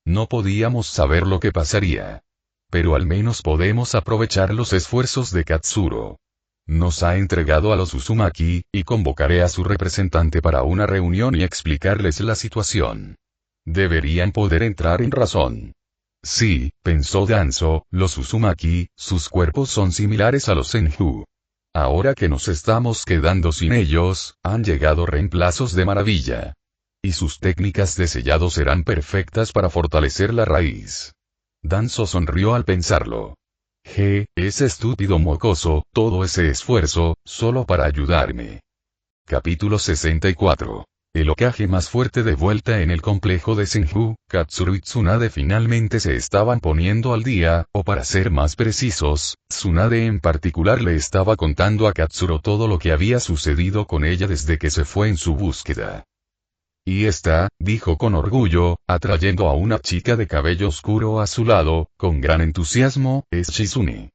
No podíamos saber lo que pasaría. Pero al menos podemos aprovechar los esfuerzos de Katsuro. Nos ha entregado a los Uzumaki, y convocaré a su representante para una reunión y explicarles la situación. Deberían poder entrar en razón. Sí, pensó Danzo, los Uzumaki, sus cuerpos son similares a los Senju. Ahora que nos estamos quedando sin ellos, han llegado reemplazos de maravilla. Y sus técnicas de sellado serán perfectas para fortalecer la raíz. Danzo sonrió al pensarlo. Ese estúpido mocoso, todo ese esfuerzo, solo para ayudarme. Capítulo 64. El Hokage más fuerte de vuelta en el complejo de Senju, Katsuro y Tsunade finalmente se estaban poniendo al día, o para ser más precisos, Tsunade en particular le estaba contando a Katsuro todo lo que había sucedido con ella desde que se fue en su búsqueda. Y esta, dijo con orgullo, atrayendo a una chica de cabello oscuro a su lado, con gran entusiasmo, es Shizune.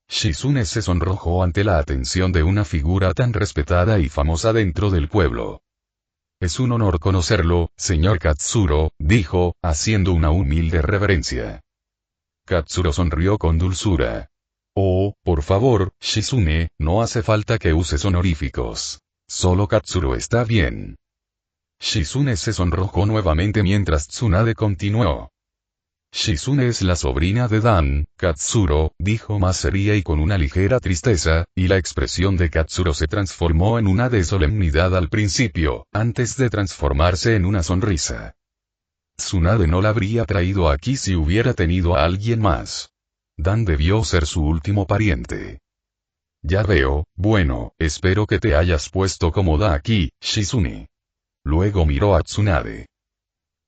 Shizune se sonrojó ante la atención de una figura tan respetada y famosa dentro del pueblo. Es un honor conocerlo, señor Katsuro, dijo, haciendo una humilde reverencia. Katsuro sonrió con dulzura. Oh, por favor, Shizune, no hace falta que uses honoríficos. Solo Katsuro está bien. Shizune se sonrojó nuevamente mientras Tsunade continuó. Shizune es la sobrina de Dan, Katsuro, dijo más seria y con una ligera tristeza, y la expresión de Katsuro se transformó en una de solemnidad al principio, antes de transformarse en una sonrisa. Tsunade no la habría traído aquí si hubiera tenido a alguien más. Dan debió ser su último pariente. Ya veo, bueno, espero que te hayas puesto cómoda aquí, Shizune. Luego miró a Tsunade.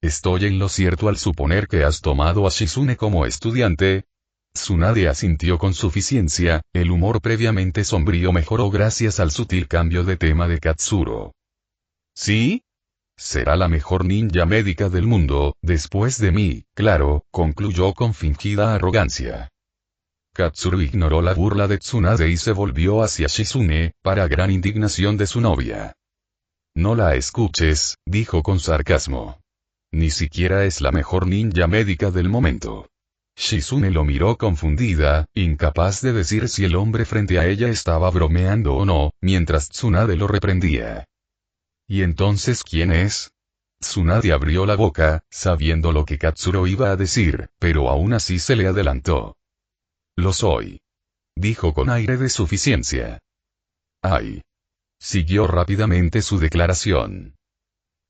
¿Estoy en lo cierto al suponer que has tomado a Shizune como estudiante? Tsunade asintió con suficiencia, el humor previamente sombrío mejoró gracias al sutil cambio de tema de Katsuro. ¿Sí? Será la mejor ninja médica del mundo, después de mí, claro, concluyó con fingida arrogancia. Katsuro ignoró la burla de Tsunade y se volvió hacia Shizune, para gran indignación de su novia. No la escuches, dijo con sarcasmo. Ni siquiera es la mejor ninja médica del momento. Shizune lo miró confundida, incapaz de decir si el hombre frente a ella estaba bromeando o no, mientras Tsunade lo reprendía. ¿Y entonces quién es? Tsunade abrió la boca, sabiendo lo que Katsuro iba a decir, pero aún así se le adelantó. Lo soy. Dijo con aire de suficiencia. Ay. Siguió rápidamente su declaración.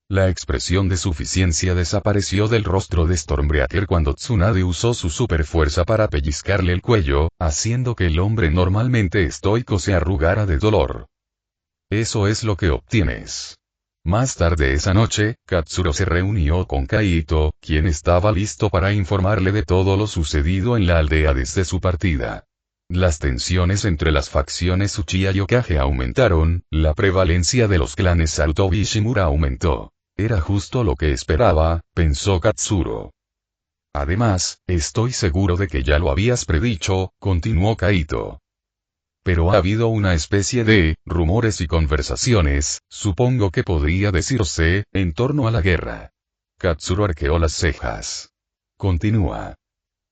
La expresión de suficiencia desapareció del rostro de Stormbreaker cuando Tsunade usó su superfuerza para pellizcarle el cuello, haciendo que el hombre normalmente estoico se arrugara de dolor. Eso es lo que obtienes. Más tarde esa noche, Katsuro se reunió con Kaito, quien estaba listo para informarle de todo lo sucedido en la aldea desde su partida. Las tensiones entre las facciones Uchiha y Hokage aumentaron, la prevalencia de los clanes Sarutobi y Shimura aumentó. Era justo lo que esperaba, pensó Katsuro. Además, estoy seguro de que ya lo habías predicho, continuó Kaito. Pero ha habido una especie de rumores y conversaciones, supongo que podría decirse, en torno a la guerra. Katsuro arqueó las cejas. Continúa.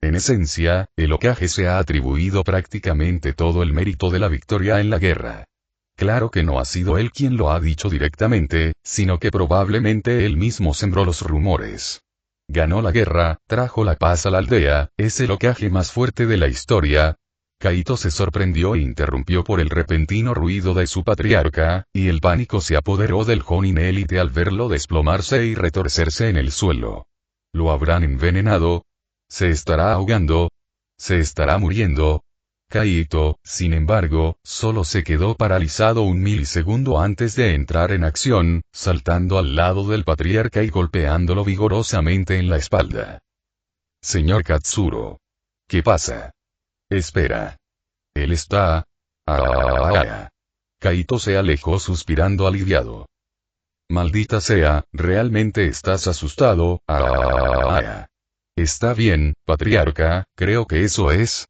En esencia, el Hokage se ha atribuido prácticamente todo el mérito de la victoria en la guerra. Claro que no ha sido él quien lo ha dicho directamente, sino que probablemente él mismo sembró los rumores. Ganó la guerra, trajo la paz a la aldea, es el Hokage más fuerte de la historia. Kaito se sorprendió e interrumpió por el repentino ruido de su patriarca, y el pánico se apoderó del Jonin élite al verlo desplomarse y retorcerse en el suelo. ¿Lo habrán envenenado? ¿Se estará ahogando? ¿Se estará muriendo? Kaito, sin embargo, solo se quedó paralizado un milisegundo antes de entrar en acción, saltando al lado del patriarca y golpeándolo vigorosamente en la espalda. Señor Katsuro. ¿Qué pasa? Espera. Él está... Kaito se alejó suspirando aliviado. Maldita sea, ¿realmente estás asustado? Está bien, patriarca, creo que eso es...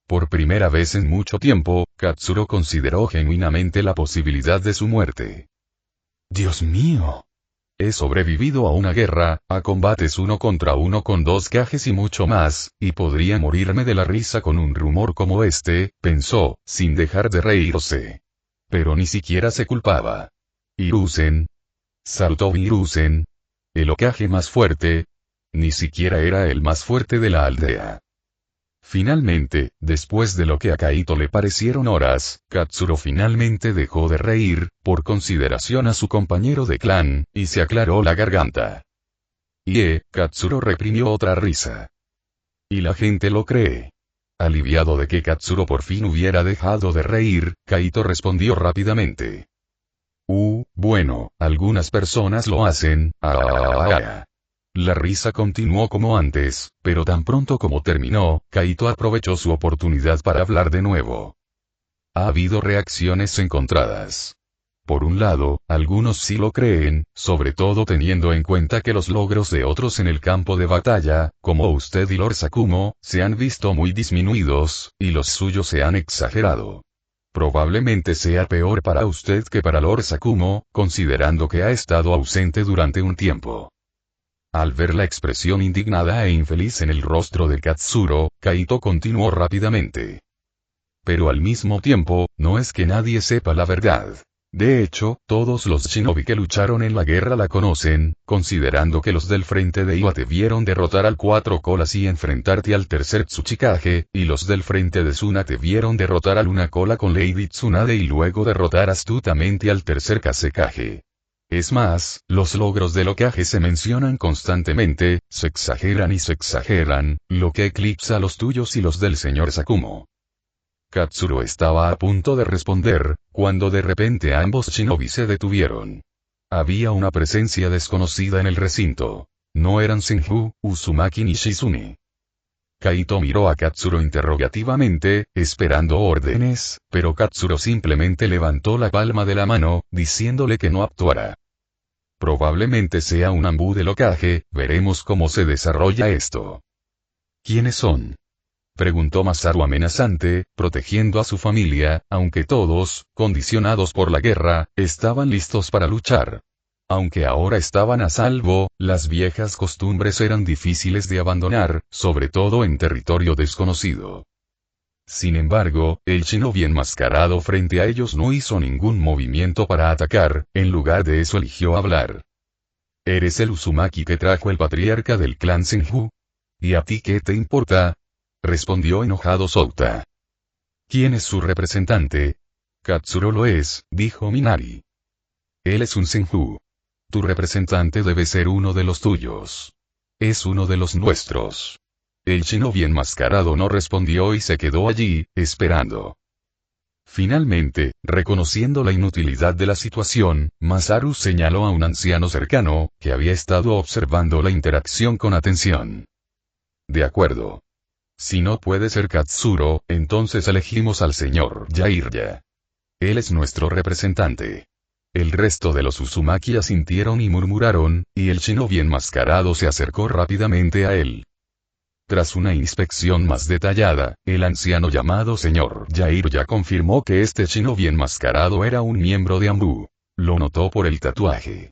Por primera vez en mucho tiempo, Katsuro consideró genuinamente la posibilidad de su muerte. Dios mío. He sobrevivido a una guerra, a combates 1 contra 1 con 2 Kages y mucho más, y podría morirme de la risa con un rumor como este, pensó, sin dejar de reírse. Pero ni siquiera se culpaba. Hiruzen. Saltó Hiruzen. El Hokage más fuerte. Ni siquiera era el más fuerte de la aldea. Finalmente, después de lo que a Kaito le parecieron horas, Katsuro finalmente dejó de reír, por consideración a su compañero de clan, y se aclaró la garganta. Katsuro reprimió otra risa. Y la gente lo cree. Aliviado de que Katsuro por fin hubiera dejado de reír, Kaito respondió rápidamente. Bueno, algunas personas lo hacen. La risa continuó como antes, pero tan pronto como terminó, Kaito aprovechó su oportunidad para hablar de nuevo. Ha habido reacciones encontradas. Por un lado, algunos sí lo creen, sobre todo teniendo en cuenta que los logros de otros en el campo de batalla, como usted y Lord Sakumo, se han visto muy disminuidos, y los suyos se han exagerado. Probablemente sea peor para usted que para Lord Sakumo, considerando que ha estado ausente durante un tiempo. Al ver la expresión indignada e infeliz en el rostro de Katsuro, Kaito continuó rápidamente. Pero al mismo tiempo, no es que nadie sepa la verdad. De hecho, todos los shinobi que lucharon en la guerra la conocen, considerando que los del frente de Iwa te vieron derrotar al 4 colas y enfrentarte al tercer Tsuchikage, y los del frente de Suna te vieron derrotar al 1 cola con Lady Tsunade y luego derrotar astutamente al tercer Kazekage. Es más, los logros del Hokage se mencionan constantemente, se exageran y se exageran, lo que eclipsa los tuyos y los del señor Sakumo. Katsuro estaba a punto de responder, cuando de repente ambos shinobi se detuvieron. Había una presencia desconocida en el recinto. No eran Senju, Uzumaki ni Shizune. Kaito miró a Katsuro interrogativamente, esperando órdenes, pero Katsuro simplemente levantó la palma de la mano, diciéndole que no actuara. Probablemente sea un Anbu del Hokage, veremos cómo se desarrolla esto. ¿Quiénes son? Preguntó Masaru amenazante, protegiendo a su familia, aunque todos, condicionados por la guerra, estaban listos para luchar. Aunque ahora estaban a salvo, las viejas costumbres eran difíciles de abandonar, sobre todo en territorio desconocido. Sin embargo, el shinobi enmascarado frente a ellos no hizo ningún movimiento para atacar, en lugar de eso eligió hablar. ¿Eres el Uzumaki que trajo el patriarca del clan Senju? ¿Y a ti qué te importa? Respondió enojado Souta. ¿Quién es su representante? Katsuro lo es, dijo Minari. Él es un Senju. Tu representante debe ser uno de los tuyos. Es uno de los nuestros. El shinobi enmascarado no respondió y se quedó allí, esperando. Finalmente, reconociendo la inutilidad de la situación, Masaru señaló a un anciano cercano, que había estado observando la interacción con atención. De acuerdo. Si no puede ser Katsuro, entonces elegimos al señor Jiraiya. Él es nuestro representante. El resto de los Uzumaki asintieron y murmuraron, y el shinobi enmascarado se acercó rápidamente a él. Tras una inspección más detallada, el anciano llamado señor Jiraiya confirmó que este shinobi enmascarado era un miembro de Anbu. Lo notó por el tatuaje.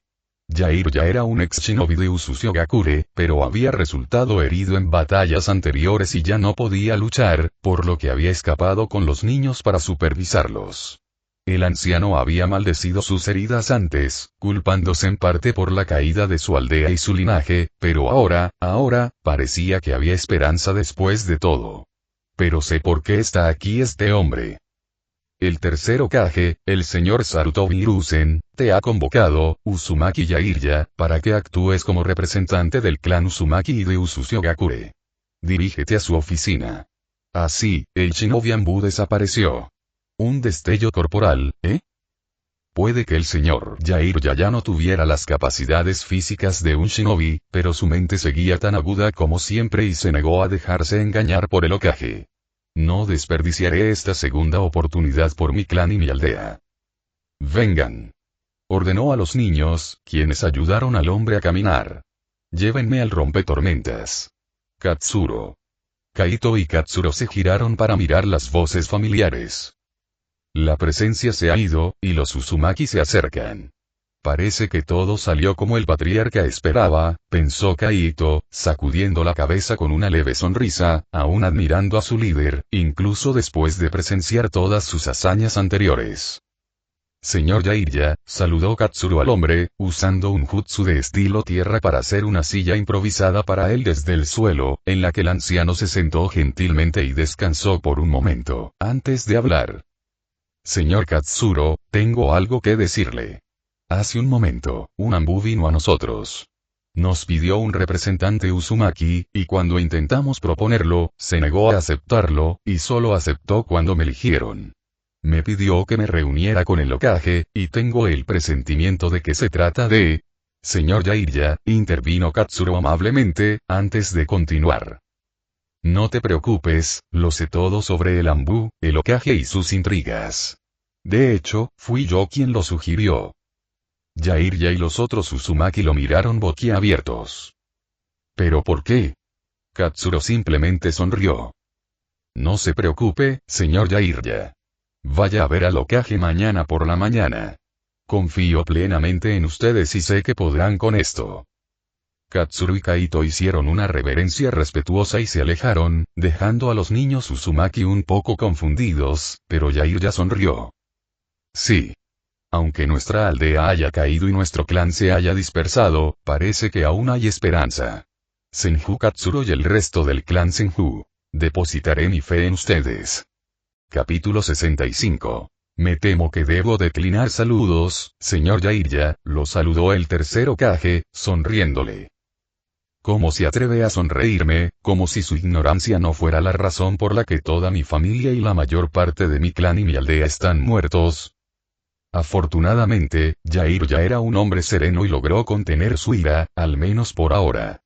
Jiraiya era un ex shinobi de Usushigakure, pero había resultado herido en batallas anteriores y ya no podía luchar, por lo que había escapado con los niños para supervisarlos. El anciano había maldecido sus heridas antes, culpándose en parte por la caída de su aldea y su linaje, pero ahora, parecía que había esperanza después de todo. Pero sé por qué está aquí este hombre. El tercer Hokage, el señor Sarutobi Hiruzen, te ha convocado, Uzumaki Jiraiya, para que actúes como representante del clan Uzumaki y de Usushigakure. Dirígete a su oficina. Así, el shinobi Anbu desapareció. Un destello corporal, ¿eh? Puede que el señor Jiraiya ya no tuviera las capacidades físicas de un shinobi, pero su mente seguía tan aguda como siempre y se negó a dejarse engañar por el Hokage. No desperdiciaré esta segunda oportunidad por mi clan y mi aldea. Vengan. Ordenó a los niños, quienes ayudaron al hombre a caminar. Llévenme al rompetormentas. Katsuro. Kaito y Katsuro se giraron para mirar las voces familiares. La presencia se ha ido, y los Uzumaki se acercan. Parece que todo salió como el patriarca esperaba, pensó Kaito, sacudiendo la cabeza con una leve sonrisa, aún admirando a su líder, incluso después de presenciar todas sus hazañas anteriores. Señor Jiraiya, saludó Katsuro al hombre, usando un jutsu de estilo tierra para hacer una silla improvisada para él desde el suelo, en la que el anciano se sentó gentilmente y descansó por un momento, antes de hablar. Señor Katsuro, tengo algo que decirle. Hace un momento, un Anbu vino a nosotros. Nos pidió un representante Uzumaki, y cuando intentamos proponerlo, se negó a aceptarlo, y solo aceptó cuando me eligieron. Me pidió que me reuniera con el Hokage, y tengo el presentimiento de que se trata de... Señor Jiraiya, intervino Katsuro amablemente, antes de continuar. No te preocupes, lo sé todo sobre el Anbu, el Hokage y sus intrigas. De hecho, fui yo quien lo sugirió. Jiraiya y los otros Uzumaki lo miraron boquiabiertos. ¿Pero por qué? Katsuro simplemente sonrió. No se preocupe, señor Jiraiya. Vaya a ver al Hokage mañana por la mañana. Confío plenamente en ustedes y sé que podrán con esto. Katsuro y Kaito hicieron una reverencia respetuosa y se alejaron, dejando a los niños Uzumaki un poco confundidos, pero Jiraiya sonrió. Sí. Aunque nuestra aldea haya caído y nuestro clan se haya dispersado, parece que aún hay esperanza. Senju Katsuro y el resto del clan Senju. Depositaré mi fe en ustedes. Capítulo 65. Me temo que debo declinar saludos, señor Jiraiya, lo saludó el tercer Hokage, sonriéndole. ¿Cómo se atreve a sonreírme, como si su ignorancia no fuera la razón por la que toda mi familia y la mayor parte de mi clan y mi aldea están muertos? Afortunadamente, Jiraiya era un hombre sereno y logró contener su ira, al menos por ahora.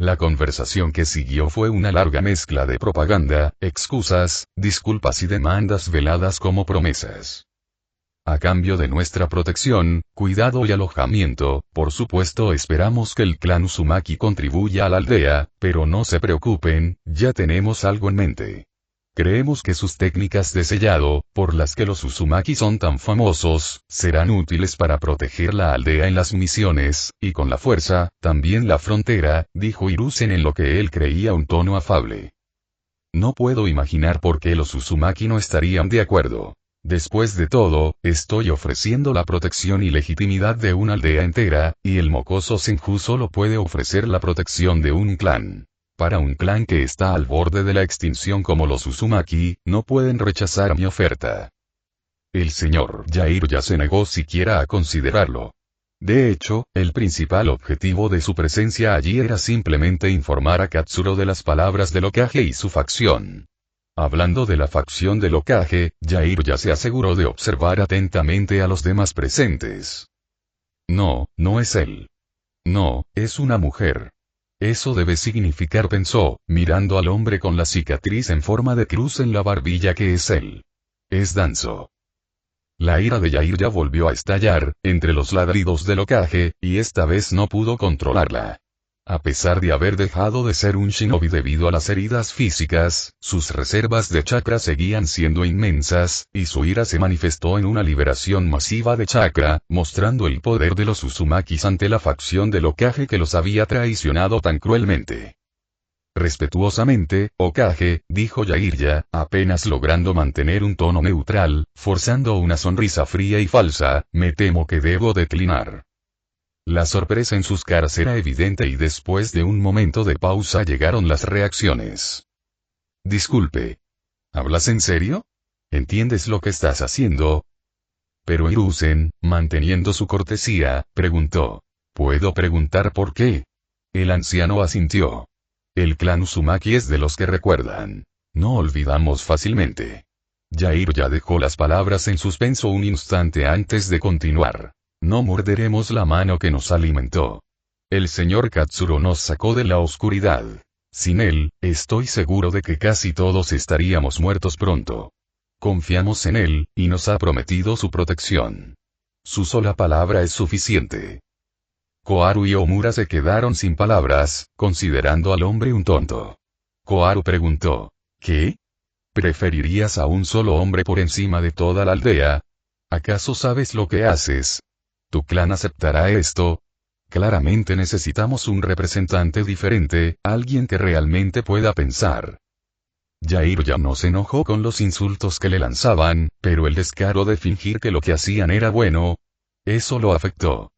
La conversación que siguió fue una larga mezcla de propaganda, excusas, disculpas y demandas veladas como promesas. A cambio de nuestra protección, cuidado y alojamiento, por supuesto esperamos que el clan Uzumaki contribuya a la aldea, pero no se preocupen, ya tenemos algo en mente. Creemos que sus técnicas de sellado, por las que los Uzumaki son tan famosos, serán útiles para proteger la aldea en las misiones, y con la fuerza, también la frontera, dijo Hiruzen en lo que él creía un tono afable. No puedo imaginar por qué los Uzumaki no estarían de acuerdo. Después de todo, estoy ofreciendo la protección y legitimidad de una aldea entera, y el mocoso Senju solo puede ofrecer la protección de un clan. Para un clan que está al borde de la extinción como los Uzumaki, no pueden rechazar mi oferta. El señor Jiraiya se negó siquiera a considerarlo. De hecho, el principal objetivo de su presencia allí era simplemente informar a Katsuro de las palabras del Hokage y su facción. Hablando de la facción del Hokage, Jiraiya se aseguró de observar atentamente a los demás presentes. No, no es él. No, es una mujer. Eso debe significar, pensó, mirando al hombre con la cicatriz en forma de cruz en la barbilla, que es él. Es Danzo. La ira de Jiraiya volvió a estallar, entre los ladridos del Hokage, y esta vez no pudo controlarla. A pesar de haber dejado de ser un shinobi debido a las heridas físicas, sus reservas de chakra seguían siendo inmensas, y su ira se manifestó en una liberación masiva de chakra, mostrando el poder de los Uzumakis ante la facción del Hokage que los había traicionado tan cruelmente. Respetuosamente, Hokage, dijo Jiraiya, apenas logrando mantener un tono neutral, forzando una sonrisa fría y falsa, me temo que debo declinar. La sorpresa en sus caras era evidente y después de un momento de pausa llegaron las reacciones. Disculpe. ¿Hablas en serio? ¿Entiendes lo que estás haciendo? Pero Hiruzen, manteniendo su cortesía, preguntó. ¿Puedo preguntar por qué? El anciano asintió. El clan Uzumaki es de los que recuerdan. No olvidamos fácilmente. Jair ya dejó las palabras en suspenso un instante antes de continuar. No morderemos la mano que nos alimentó. El señor Katsuro nos sacó de la oscuridad. Sin él, estoy seguro de que casi todos estaríamos muertos pronto. Confiamos en él, y nos ha prometido su protección. Su sola palabra es suficiente. Koharu y Omura se quedaron sin palabras, considerando al hombre un tonto. Koharu preguntó, ¿qué? ¿Preferirías a un solo hombre por encima de toda la aldea? ¿Acaso sabes lo que haces? ¿Tu clan aceptará esto? Claramente necesitamos un representante diferente, alguien que realmente pueda pensar. Jair ya no se enojó con los insultos que le lanzaban, pero el descaro de fingir que lo que hacían era bueno, eso lo afectó.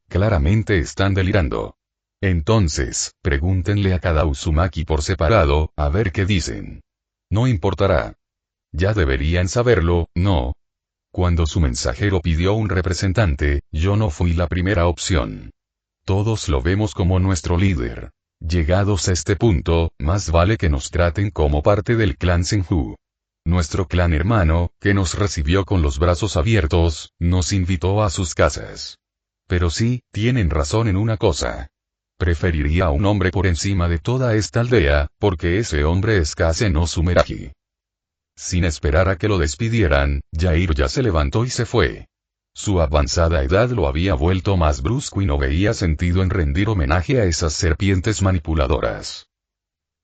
Claramente están delirando. Entonces, pregúntenle a cada Uzumaki por separado, a ver qué dicen. No importará. Ya deberían saberlo, ¿no? Cuando su mensajero pidió un representante, yo no fui la primera opción. Todos lo vemos como nuestro líder. Llegados a este punto, más vale que nos traten como parte del clan Senju. Nuestro clan hermano, que nos recibió con los brazos abiertos, nos invitó a sus casas. Pero sí, tienen razón en una cosa. Preferiría a un hombre por encima de toda esta aldea, porque ese hombre es Kase no Sumeragi. Sin esperar a que lo despidieran, Jair ya se levantó y se fue. Su avanzada edad lo había vuelto más brusco y no veía sentido en rendir homenaje a esas serpientes manipuladoras.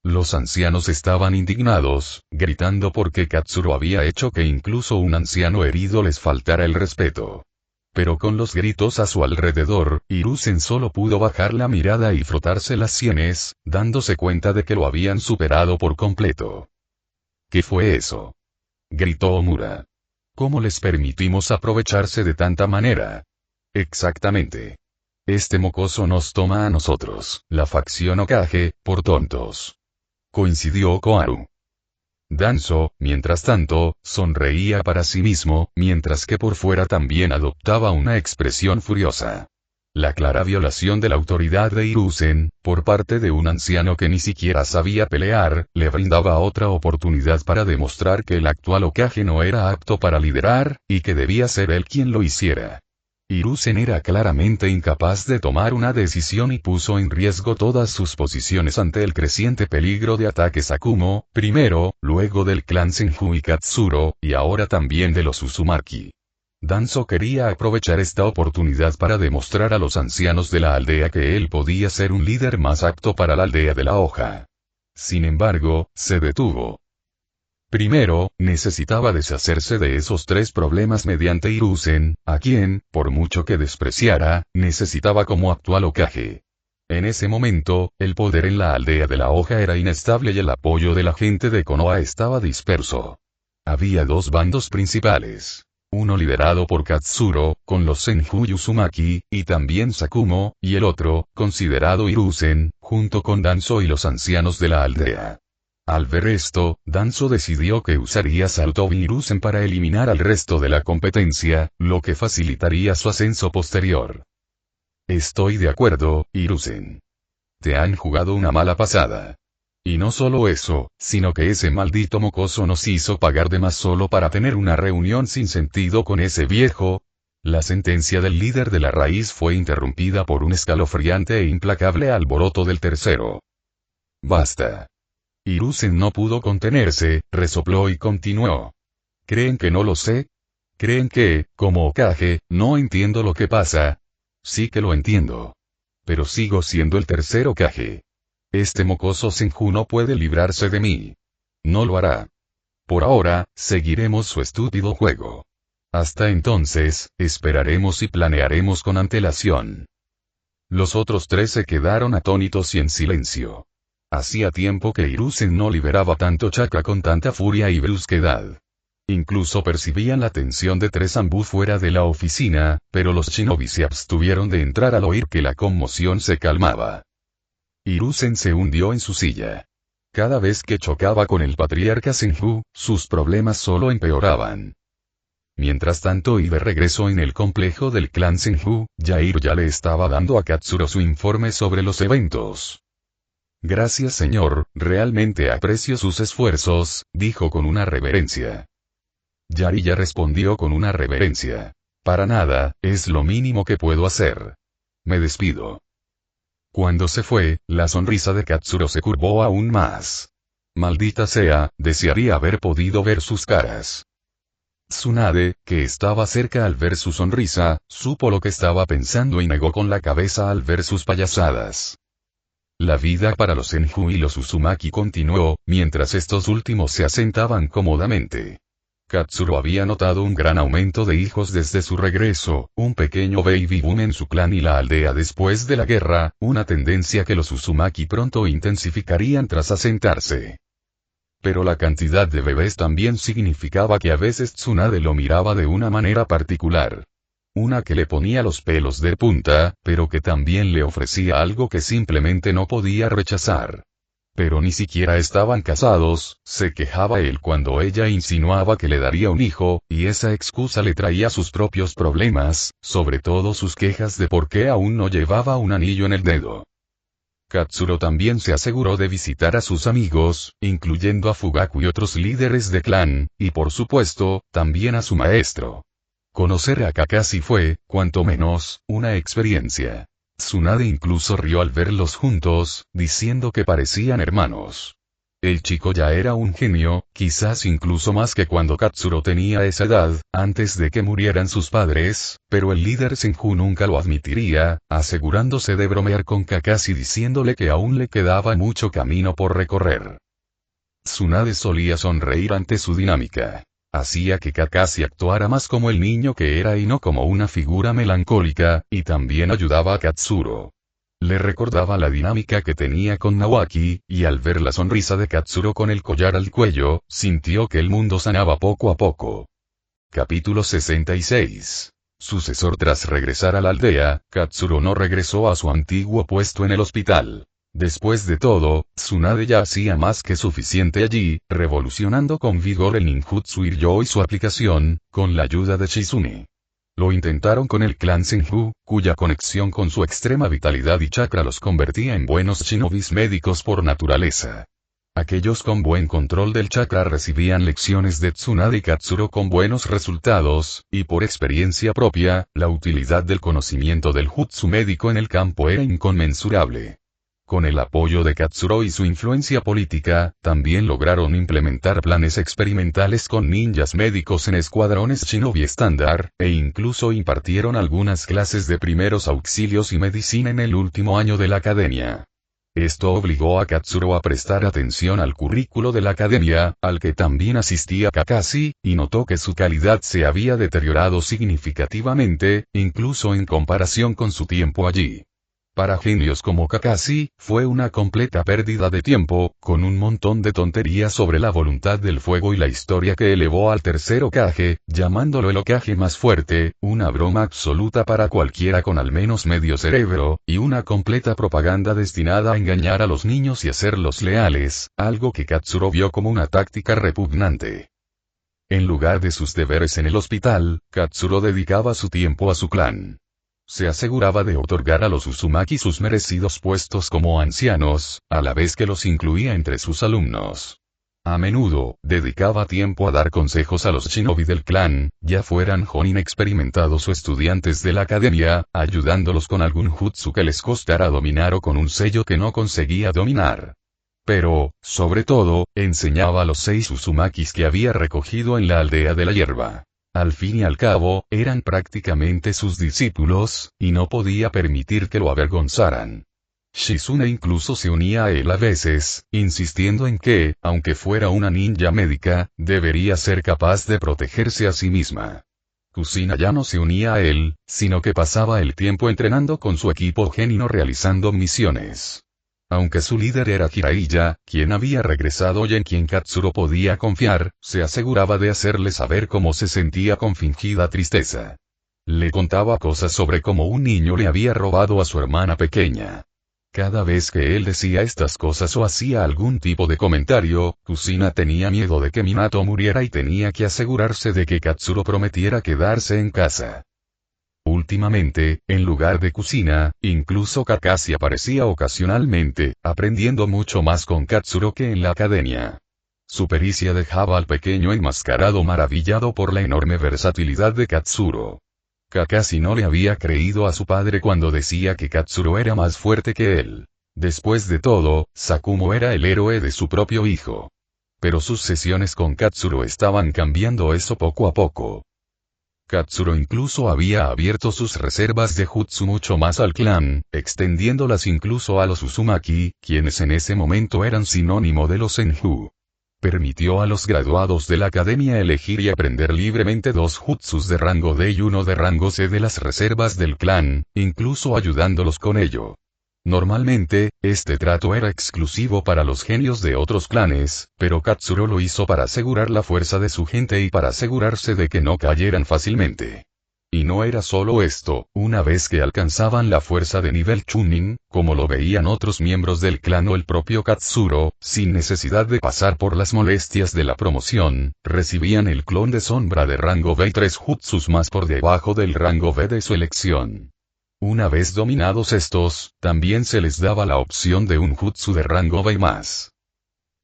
Los ancianos estaban indignados, gritando porque Katsuro había hecho que incluso un anciano herido les faltara el respeto. Pero con los gritos a su alrededor, Hiruzen solo pudo bajar la mirada y frotarse las sienes, dándose cuenta de que lo habían superado por completo. ¿Qué fue eso? Gritó Omura. ¿Cómo les permitimos aprovecharse de tanta manera? Exactamente. Este mocoso nos toma a nosotros, la facción Hokage, por tontos. Coincidió Koharu. Danzo, mientras tanto, sonreía para sí mismo, mientras que por fuera también adoptaba una expresión furiosa. La clara violación de la autoridad de Hiruzen, por parte de un anciano que ni siquiera sabía pelear, le brindaba otra oportunidad para demostrar que el actual Hokage no era apto para liderar, y que debía ser él quien lo hiciera. Hiruzen era claramente incapaz de tomar una decisión y puso en riesgo todas sus posiciones ante el creciente peligro de ataques Akumo, primero, luego del clan Senju y Katsuro, y ahora también de los Uzumaki. Danzo quería aprovechar esta oportunidad para demostrar a los ancianos de la aldea que él podía ser un líder más apto para la aldea de la hoja. Sin embargo, se detuvo. Primero, necesitaba deshacerse de esos tres problemas mediante Hiruzen, a quien, por mucho que despreciara, necesitaba como actual Hokage. En ese momento, el poder en la aldea de la hoja era inestable y el apoyo de la gente de Konoha estaba disperso. Había dos bandos principales. Uno liderado por Katsuro, con los Senju y Uzumaki, y también Sakumo, y el otro, considerado Hiruzen, junto con Danzo y los ancianos de la aldea. Al ver esto, Danzo decidió que usaría Salto Hiruzen para eliminar al resto de la competencia, lo que facilitaría su ascenso posterior. Estoy de acuerdo, Hiruzen. Te han jugado una mala pasada. Y no solo eso, sino que ese maldito mocoso nos hizo pagar de más solo para tener una reunión sin sentido con ese viejo. La sentencia del líder de la raíz fue interrumpida por un escalofriante e implacable alboroto del tercero. Basta. Hiruzen no pudo contenerse, resopló y continuó. ¿Creen que no lo sé? ¿Creen que, como Hokage, no entiendo lo que pasa? Sí que lo entiendo. Pero sigo siendo el tercer Hokage. Este mocoso Senju no puede librarse de mí. No lo hará. Por ahora, seguiremos su estúpido juego. Hasta entonces, esperaremos y planearemos con antelación. Los otros tres se quedaron atónitos y en silencio. Hacía tiempo que Hiruzen no liberaba tanto chakra con tanta furia y brusquedad. Incluso percibían la tensión de tres Anbu fuera de la oficina, pero los shinobi se abstuvieron de entrar al oír que la conmoción se calmaba. Hiruzen se hundió en su silla. Cada vez que chocaba con el patriarca Senju, sus problemas solo empeoraban. Mientras tanto y de regreso en el complejo del clan Senju, Jair ya le estaba dando a Katsuro su informe sobre los eventos. Gracias señor, realmente aprecio sus esfuerzos, dijo con una reverencia. Yariya respondió con una reverencia. Para nada, es lo mínimo que puedo hacer. Me despido. Cuando se fue, la sonrisa de Katsuro se curvó aún más. Maldita sea, desearía haber podido ver sus caras. Tsunade, que estaba cerca al ver su sonrisa, supo lo que estaba pensando y negó con la cabeza al ver sus payasadas. La vida para los Senju y los Uzumaki continuó, mientras estos últimos se asentaban cómodamente. Katsuro había notado un gran aumento de hijos desde su regreso, un pequeño baby boom en su clan y la aldea después de la guerra, una tendencia que los Uzumaki pronto intensificarían tras asentarse. Pero la cantidad de bebés también significaba que a veces Tsunade lo miraba de una manera particular. Una que le ponía los pelos de punta, pero que también le ofrecía algo que simplemente no podía rechazar. Pero ni siquiera estaban casados, se quejaba él cuando ella insinuaba que le daría un hijo, y esa excusa le traía sus propios problemas, sobre todo sus quejas de por qué aún no llevaba un anillo en el dedo. Katsuro también se aseguró de visitar a sus amigos, incluyendo a Fugaku y otros líderes de clan, y por supuesto, también a su maestro. Conocer a Kakashi fue, cuanto menos, una experiencia. Tsunade incluso rió al verlos juntos, diciendo que parecían hermanos. El chico ya era un genio, quizás incluso más que cuando Katsuro tenía esa edad, antes de que murieran sus padres, pero el líder Senju nunca lo admitiría, asegurándose de bromear con Kakashi diciéndole que aún le quedaba mucho camino por recorrer. Tsunade solía sonreír ante su dinámica. Hacía que Kakashi actuara más como el niño que era y no como una figura melancólica, y también ayudaba a Katsuro. Le recordaba la dinámica que tenía con Nawaki, y al ver la sonrisa de Katsuro con el collar al cuello, sintió que el mundo sanaba poco a poco. Capítulo 66. Sucesor. Tras regresar a la aldea, Katsuro no regresó a su antiguo puesto en el hospital. Después de todo, Tsunade ya hacía más que suficiente allí, revolucionando con vigor el ninjutsu Iryo y su aplicación, con la ayuda de Shizune. Lo intentaron con el clan Senju, cuya conexión con su extrema vitalidad y chakra los convertía en buenos shinobis médicos por naturaleza. Aquellos con buen control del chakra recibían lecciones de Tsunade y Katsuro con buenos resultados, y por experiencia propia, la utilidad del conocimiento del jutsu médico en el campo era inconmensurable. Con el apoyo de Katsuro y su influencia política, también lograron implementar planes experimentales con ninjas médicos en escuadrones shinobi estándar, e incluso impartieron algunas clases de primeros auxilios y medicina en el último año de la academia. Esto obligó a Katsuro a prestar atención al currículo de la academia, al que también asistía Kakashi, y notó que su calidad se había deteriorado significativamente, incluso en comparación con su tiempo allí. Para genios como Kakashi, fue una completa pérdida de tiempo, con un montón de tonterías sobre la voluntad del fuego y la historia que elevó al tercer Hokage, llamándolo el Hokage más fuerte, una broma absoluta para cualquiera con al menos medio cerebro, y una completa propaganda destinada a engañar a los niños y hacerlos leales, algo que Katsuro vio como una táctica repugnante. En lugar de sus deberes en el hospital, Katsuro dedicaba su tiempo a su clan. Se aseguraba de otorgar a los Uzumaki sus merecidos puestos como ancianos, a la vez que los incluía entre sus alumnos. A menudo, dedicaba tiempo a dar consejos a los shinobi del clan, ya fueran jonin experimentados o estudiantes de la academia, ayudándolos con algún jutsu que les costara dominar o con un sello que no conseguía dominar. Pero, sobre todo, enseñaba a los 6 Uzumakis que había recogido en la aldea de la hierba. Al fin y al cabo, eran prácticamente sus discípulos, y no podía permitir que lo avergonzaran. Shizune incluso se unía a él a veces, insistiendo en que, aunque fuera una ninja médica, debería ser capaz de protegerse a sí misma. Kusina ya no se unía a él, sino que pasaba el tiempo entrenando con su equipo genin o realizando misiones. Aunque su líder era Jiraiya, quien había regresado y en quien Katsuro podía confiar, se aseguraba de hacerle saber cómo se sentía con fingida tristeza. Le contaba cosas sobre cómo un niño le había robado a su hermana pequeña. Cada vez que él decía estas cosas o hacía algún tipo de comentario, Kusina tenía miedo de que Minato muriera y tenía que asegurarse de que Katsuro prometiera quedarse en casa. Últimamente, en lugar de cocina, incluso Kakashi aparecía ocasionalmente, aprendiendo mucho más con Katsuro que en la academia. Su pericia dejaba al pequeño enmascarado maravillado por la enorme versatilidad de Katsuro. Kakashi no le había creído a su padre cuando decía que Katsuro era más fuerte que él. Después de todo, Sakumo era el héroe de su propio hijo. Pero sus sesiones con Katsuro estaban cambiando eso poco a poco. Katsuro incluso había abierto sus reservas de jutsu mucho más al clan, extendiéndolas incluso a los Uzumaki, quienes en ese momento eran sinónimo de los Senju. Permitió a los graduados de la academia elegir y aprender libremente 2 jutsus de rango D y 1 de rango C de las reservas del clan, incluso ayudándolos con ello. Normalmente, este trato era exclusivo para los genios de otros clanes, pero Katsuro lo hizo para asegurar la fuerza de su gente y para asegurarse de que no cayeran fácilmente. Y no era solo esto, una vez que alcanzaban la fuerza de nivel Chunin, como lo veían otros miembros del clan o el propio Katsuro, sin necesidad de pasar por las molestias de la promoción, recibían el clon de sombra de rango B y 3 jutsus más por debajo del rango B de su elección. Una vez dominados estos, también se les daba la opción de un jutsu de rango B y más.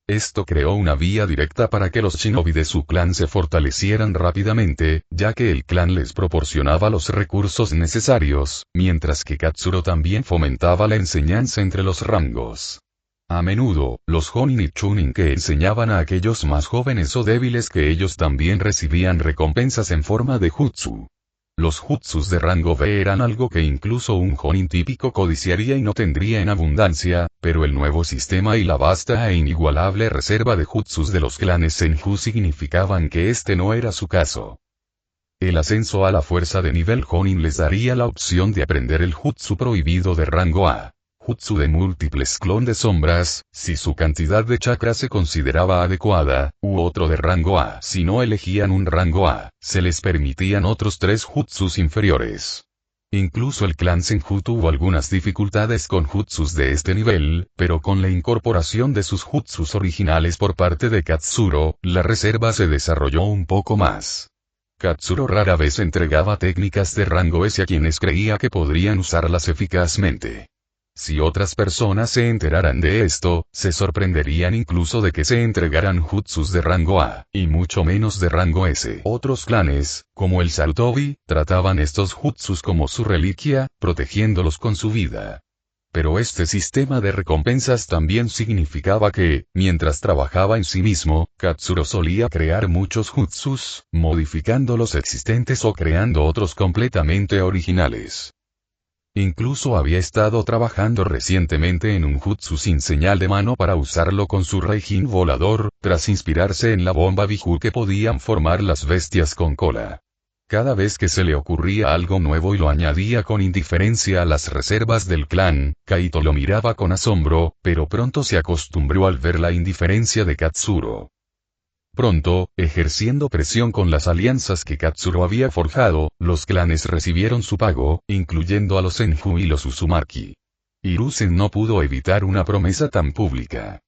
Esto creó una vía directa para que los shinobi de su clan se fortalecieran rápidamente, ya que el clan les proporcionaba los recursos necesarios, mientras que Katsuro también fomentaba la enseñanza entre los rangos. A menudo, los Jonin y Chunin que enseñaban a aquellos más jóvenes o débiles que ellos también recibían recompensas en forma de jutsu. Los jutsus de rango B eran algo que incluso un Jonin típico codiciaría y no tendría en abundancia, pero el nuevo sistema y la vasta e inigualable reserva de jutsus de los clanes Senju significaban que este no era su caso. El ascenso a la fuerza de nivel Jonin les daría la opción de aprender el jutsu prohibido de rango A. Jutsu de múltiples clon de sombras, si su cantidad de chakra se consideraba adecuada, u otro de rango A. Si no elegían un rango A, se les permitían otros 3 jutsus inferiores. Incluso el clan Senju tuvo algunas dificultades con jutsus de este nivel, pero con la incorporación de sus jutsus originales por parte de Katsuro, la reserva se desarrolló un poco más. Katsuro rara vez entregaba técnicas de rango S a quienes creía que podrían usarlas eficazmente. Si otras personas se enteraran de esto, se sorprenderían incluso de que se entregaran jutsus de rango A, y mucho menos de rango S. Otros clanes, como el Sarutobi, trataban estos jutsus como su reliquia, protegiéndolos con su vida. Pero este sistema de recompensas también significaba que, mientras trabajaba en sí mismo, Katsuro solía crear muchos jutsus, modificando los existentes o creando otros completamente originales. Incluso había estado trabajando recientemente en un jutsu sin señal de mano para usarlo con su Raijin volador, tras inspirarse en la bomba Biju que podían formar las bestias con cola. Cada vez que se le ocurría algo nuevo y lo añadía con indiferencia a las reservas del clan, Kaito lo miraba con asombro, pero pronto se acostumbró al ver la indiferencia de Katsuro. Pronto, ejerciendo presión con las alianzas que Katsuro había forjado, los clanes recibieron su pago, incluyendo a los Senju y los Uzumaki. Hiruzen no pudo evitar una promesa tan pública.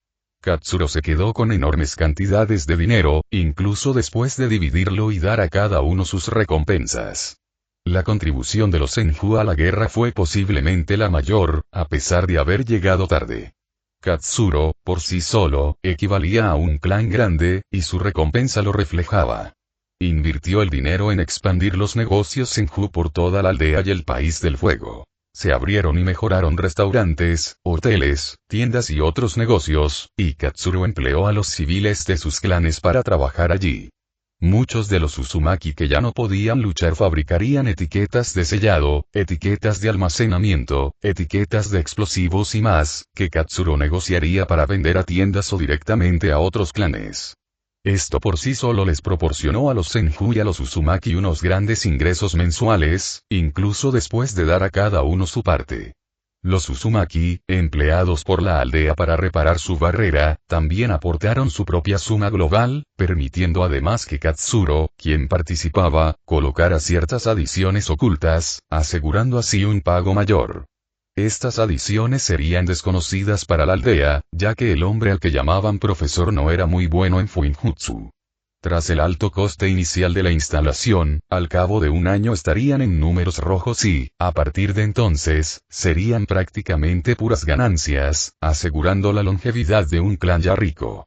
Katsuro se quedó con enormes cantidades de dinero, incluso después de dividirlo y dar a cada uno sus recompensas. La contribución de los Senju a la guerra fue posiblemente la mayor, a pesar de haber llegado tarde. Katsuro, por sí solo, equivalía a un clan grande, y su recompensa lo reflejaba. Invirtió el dinero en expandir los negocios Senju por toda la aldea y el país del fuego. Se abrieron y mejoraron restaurantes, hoteles, tiendas y otros negocios, y Katsuro empleó a los civiles de sus clanes para trabajar allí. Muchos de los Uzumaki que ya no podían luchar fabricarían etiquetas de sellado, etiquetas de almacenamiento, etiquetas de explosivos y más, que Katsuro negociaría para vender a tiendas o directamente a otros clanes. Esto por sí solo les proporcionó a los Senju y a los Uzumaki unos grandes ingresos mensuales, incluso después de dar a cada uno su parte. Los Uzumaki, empleados por la aldea para reparar su barrera, también aportaron su propia suma global, permitiendo además que Katsuro, quien participaba, colocara ciertas adiciones ocultas, asegurando así un pago mayor. Estas adiciones serían desconocidas para la aldea, ya que el hombre al que llamaban profesor no era muy bueno en Fuinjutsu. Tras el alto coste inicial de la instalación, al cabo de un año estarían en números rojos y, a partir de entonces, serían prácticamente puras ganancias, asegurando la longevidad de un clan ya rico.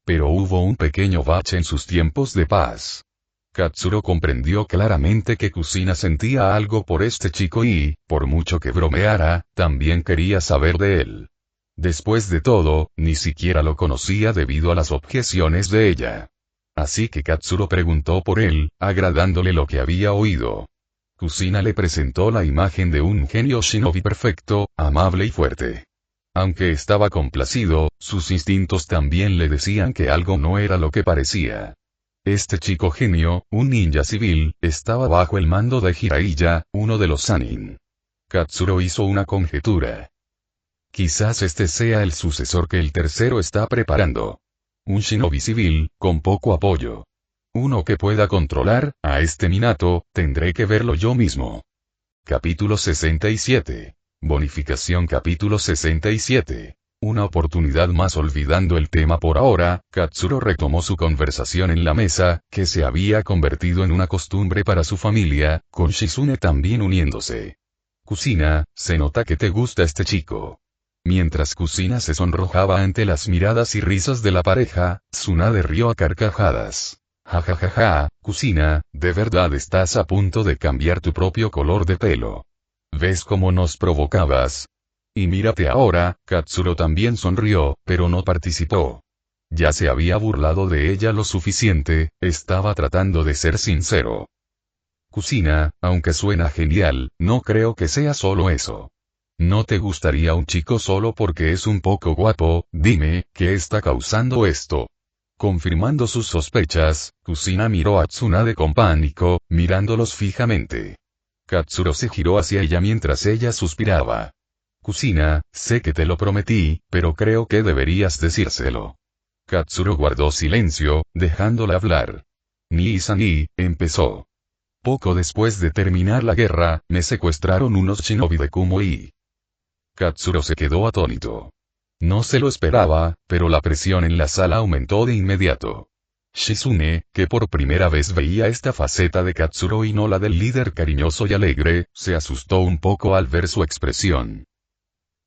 Pero hubo un pequeño bache en sus tiempos de paz. Katsuro comprendió claramente que Kusina sentía algo por este chico y, por mucho que bromeara, también quería saber de él. Después de todo, ni siquiera lo conocía debido a las objeciones de ella. Así que Katsuro preguntó por él, agradándole lo que había oído. Kusina le presentó la imagen de un genio shinobi perfecto, amable y fuerte. Aunque estaba complacido, sus instintos también le decían que algo no era lo que parecía. Este chico genio, un ninja civil, estaba bajo el mando de Jiraiya, uno de los Sannin. Katsuro hizo una conjetura. Quizás este sea el sucesor que el tercero está preparando. Un shinobi civil, con poco apoyo. Uno que pueda controlar, a este Minato, tendré que verlo yo mismo. Capítulo 67. Bonificación. Capítulo 67. Una oportunidad más. Olvidando el tema por ahora, Katsuro retomó su conversación en la mesa, que se había convertido en una costumbre para su familia, con Shizune también uniéndose. Kusina, se nota que te gusta este chico. Mientras Kusina se sonrojaba ante las miradas y risas de la pareja, Tsunade rió a carcajadas. Jajajaja, Kusina, ¿de verdad estás a punto de cambiar tu propio color de pelo? ¿Ves cómo nos provocabas? Y mírate ahora. Katsuro también sonrió, pero no participó. Ya se había burlado de ella lo suficiente, estaba tratando de ser sincero. Kusina, aunque suena genial, no creo que sea solo eso. ¿No te gustaría un chico solo porque es un poco guapo? Dime, ¿qué está causando esto? Confirmando sus sospechas, Kusina miró a Tsunade con pánico, mirándolos fijamente. Katsuro se giró hacia ella mientras ella suspiraba. Kusina, sé que te lo prometí, pero creo que deberías decírselo. Katsuro guardó silencio, dejándola hablar. Ni empezó. Poco después de terminar la guerra, me secuestraron unos shinobi de Kumoi. Katsuro se quedó atónito. No se lo esperaba, pero la presión en la sala aumentó de inmediato. Shizune, que por primera vez veía esta faceta de Katsuro y no la del líder cariñoso y alegre, se asustó un poco al ver su expresión.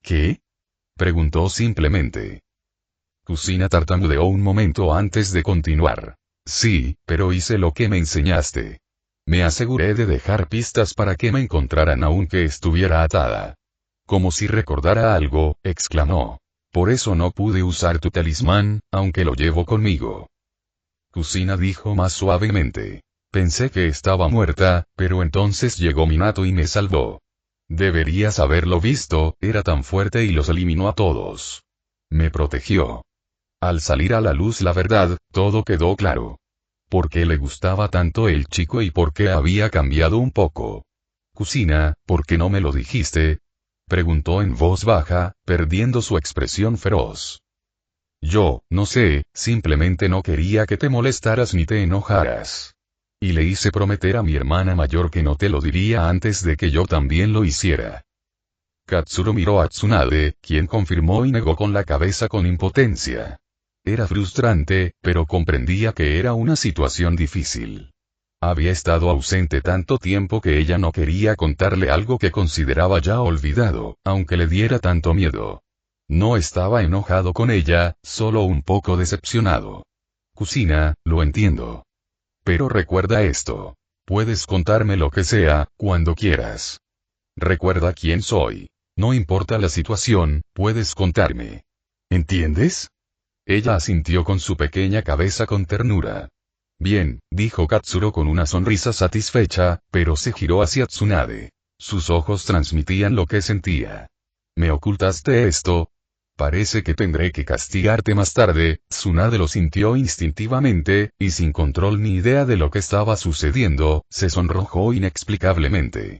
¿Qué? Preguntó simplemente. Kusina tartamudeó un momento antes de continuar. Sí, pero hice lo que me enseñaste. Me aseguré de dejar pistas para que me encontraran aunque estuviera atada. Como si recordara algo, exclamó. Por eso no pude usar tu talismán, aunque lo llevo conmigo. Kusina dijo más suavemente. Pensé que estaba muerta, pero entonces llegó Minato y me salvó. Deberías haberlo visto, era tan fuerte y los eliminó a todos. Me protegió. Al salir a la luz la verdad, todo quedó claro. ¿Por qué le gustaba tanto el chico y por qué había cambiado un poco? Kusina, ¿por qué no me lo dijiste? Preguntó en voz baja, perdiendo su expresión feroz. Yo, no sé, simplemente no quería que te molestaras ni te enojaras. Y le hice prometer a mi hermana mayor que no te lo diría antes de que yo también lo hiciera. Katsuro miró a Tsunade, quien confirmó y negó con la cabeza con impotencia. Era frustrante, pero comprendía que era una situación difícil. Había estado ausente tanto tiempo que ella no quería contarle algo que consideraba ya olvidado, aunque le diera tanto miedo. No estaba enojado con ella, solo un poco decepcionado. Kusina, lo entiendo. Pero recuerda esto. Puedes contarme lo que sea, cuando quieras. Recuerda quién soy. No importa la situación, puedes contarme. ¿Entiendes? Ella asintió con su pequeña cabeza con ternura. Bien, dijo Katsuro con una sonrisa satisfecha, pero se giró hacia Tsunade. Sus ojos transmitían lo que sentía. ¿Me ocultaste esto? Parece que tendré que castigarte más tarde. Tsunade lo sintió instintivamente, y sin control ni idea de lo que estaba sucediendo, se sonrojó inexplicablemente.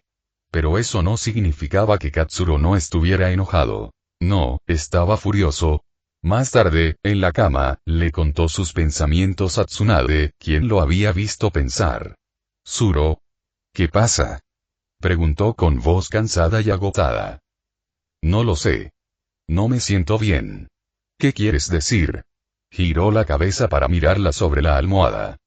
Pero eso no significaba que Katsuro no estuviera enojado. No, estaba furioso. Más tarde, en la cama, le contó sus pensamientos a Tsunade, quien lo había visto pensar. Tsuro. ¿Qué pasa? Preguntó con voz cansada y agotada. No lo sé. No me siento bien. ¿Qué quieres decir? Giró la cabeza para mirarla sobre la almohada.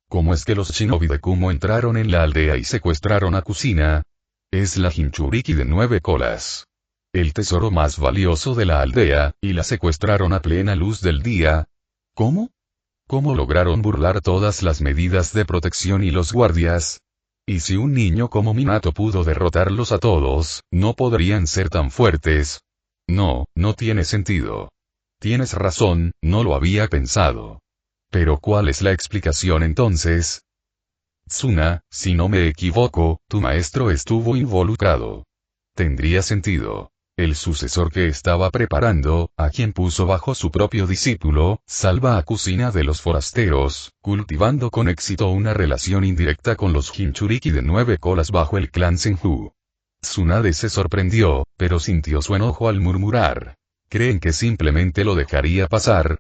¿Cómo es que los shinobi de Kumo entraron en la aldea y secuestraron a Kusina? Es la Jinchuriki de 9 colas. El tesoro más valioso de la aldea, y la secuestraron a plena luz del día. ¿Cómo? ¿Cómo lograron burlar todas las medidas de protección y los guardias? Y si un niño como Minato pudo derrotarlos a todos, ¿no podrían ser tan fuertes? No, no tiene sentido. Tienes razón, no lo había pensado. Pero ¿cuál es la explicación entonces? Tsuna, si no me equivoco, tu maestro estuvo involucrado. Tendría sentido. El sucesor que estaba preparando, a quien puso bajo su propio discípulo, salva a Kusina de los forasteros, cultivando con éxito una relación indirecta con los Jinchuriki de 9 colas bajo el clan Senju. Tsunade se sorprendió, pero sintió su enojo al murmurar. ¿Creen que simplemente lo dejaría pasar?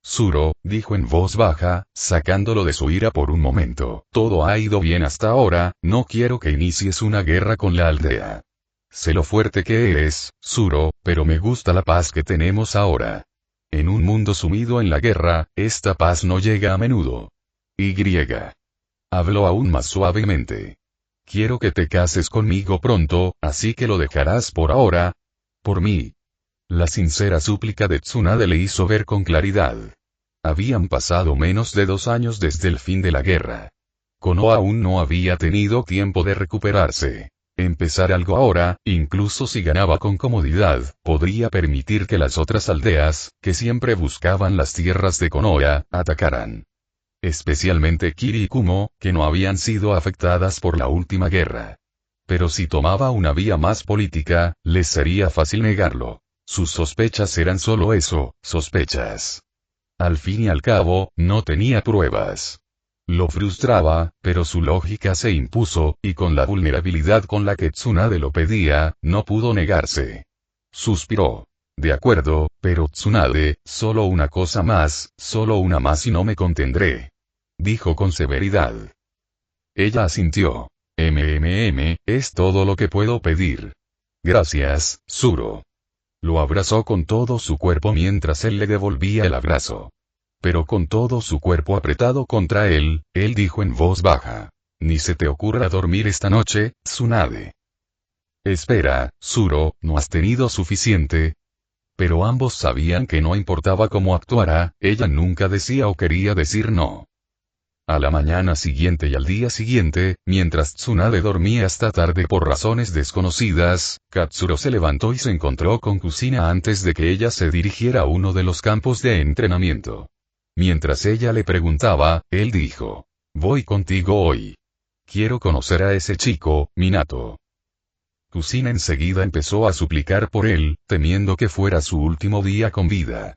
Zuro, dijo en voz baja, sacándolo de su ira por un momento. Todo ha ido bien hasta ahora, no quiero que inicies una guerra con la aldea. Sé lo fuerte que eres, Zuro, pero me gusta la paz que tenemos ahora. En un mundo sumido en la guerra, esta paz no llega a menudo. Y. Habló aún más suavemente. Quiero que te cases conmigo pronto, así que lo dejarás por ahora. Por mí. La sincera súplica de Tsunade le hizo ver con claridad. Habían pasado menos de 2 años desde el fin de la guerra. Konoha aún no había tenido tiempo de recuperarse. Empezar algo ahora, incluso si ganaba con comodidad, podría permitir que las otras aldeas, que siempre buscaban las tierras de Konoha, atacaran. Especialmente Kiri y Kumo, que no habían sido afectadas por la última guerra. Pero si tomaba una vía más política, les sería fácil negarlo. Sus sospechas eran solo eso, sospechas. Al fin y al cabo, no tenía pruebas. Lo frustraba, pero su lógica se impuso, y con la vulnerabilidad con la que Tsunade lo pedía, no pudo negarse. Suspiró. De acuerdo, pero Tsunade, solo una cosa más, solo una más y no me contendré. Dijo con severidad. Ella asintió. Es todo lo que puedo pedir. Gracias, Zuro. Lo abrazó con todo su cuerpo mientras él le devolvía el abrazo. Pero con todo su cuerpo apretado contra él, él dijo en voz baja. Ni se te ocurra dormir esta noche, Tsunade. Espera, Zuro, ¿no has tenido suficiente? Pero ambos sabían que no importaba cómo actuara, ella nunca decía o quería decir no. A la mañana siguiente y al día siguiente, mientras Tsunade dormía hasta tarde por razones desconocidas, Katsuro se levantó y se encontró con Kusina antes de que ella se dirigiera a uno de los campos de entrenamiento. Mientras ella le preguntaba, él dijo. Voy contigo hoy. Quiero conocer a ese chico, Minato. Kusina enseguida empezó a suplicar por él, temiendo que fuera su último día con vida.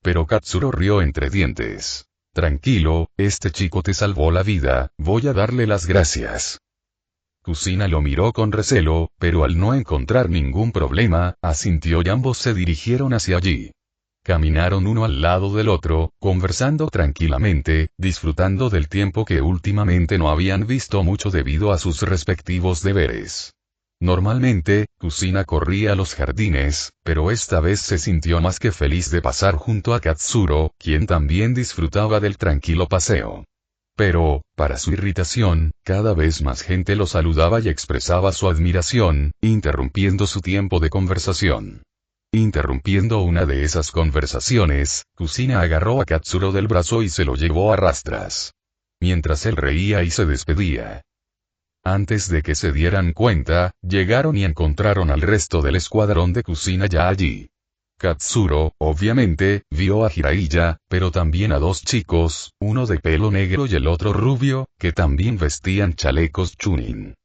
Pero Katsuro rió entre dientes. Tranquilo, este chico te salvó la vida, voy a darle las gracias. Kusina lo miró con recelo, pero al no encontrar ningún problema, asintió y ambos se dirigieron hacia allí. Caminaron uno al lado del otro, conversando tranquilamente, disfrutando del tiempo que últimamente no habían visto mucho debido a sus respectivos deberes. Normalmente, Kusina corría a los jardines, pero esta vez se sintió más que feliz de pasar junto a Katsuro, quien también disfrutaba del tranquilo paseo. Pero, para su irritación, cada vez más gente lo saludaba y expresaba su admiración, interrumpiendo su tiempo de conversación. Interrumpiendo una de esas conversaciones, Kusina agarró a Katsuro del brazo y se lo llevó a rastras. Mientras él reía y se despedía. Antes de que se dieran cuenta, llegaron y encontraron al resto del escuadrón de Kusina ya allí. Katsuro, obviamente, vio a Jiraiya, pero también a 2 chicos, uno de pelo negro y el otro rubio, que también vestían chalecos chunin.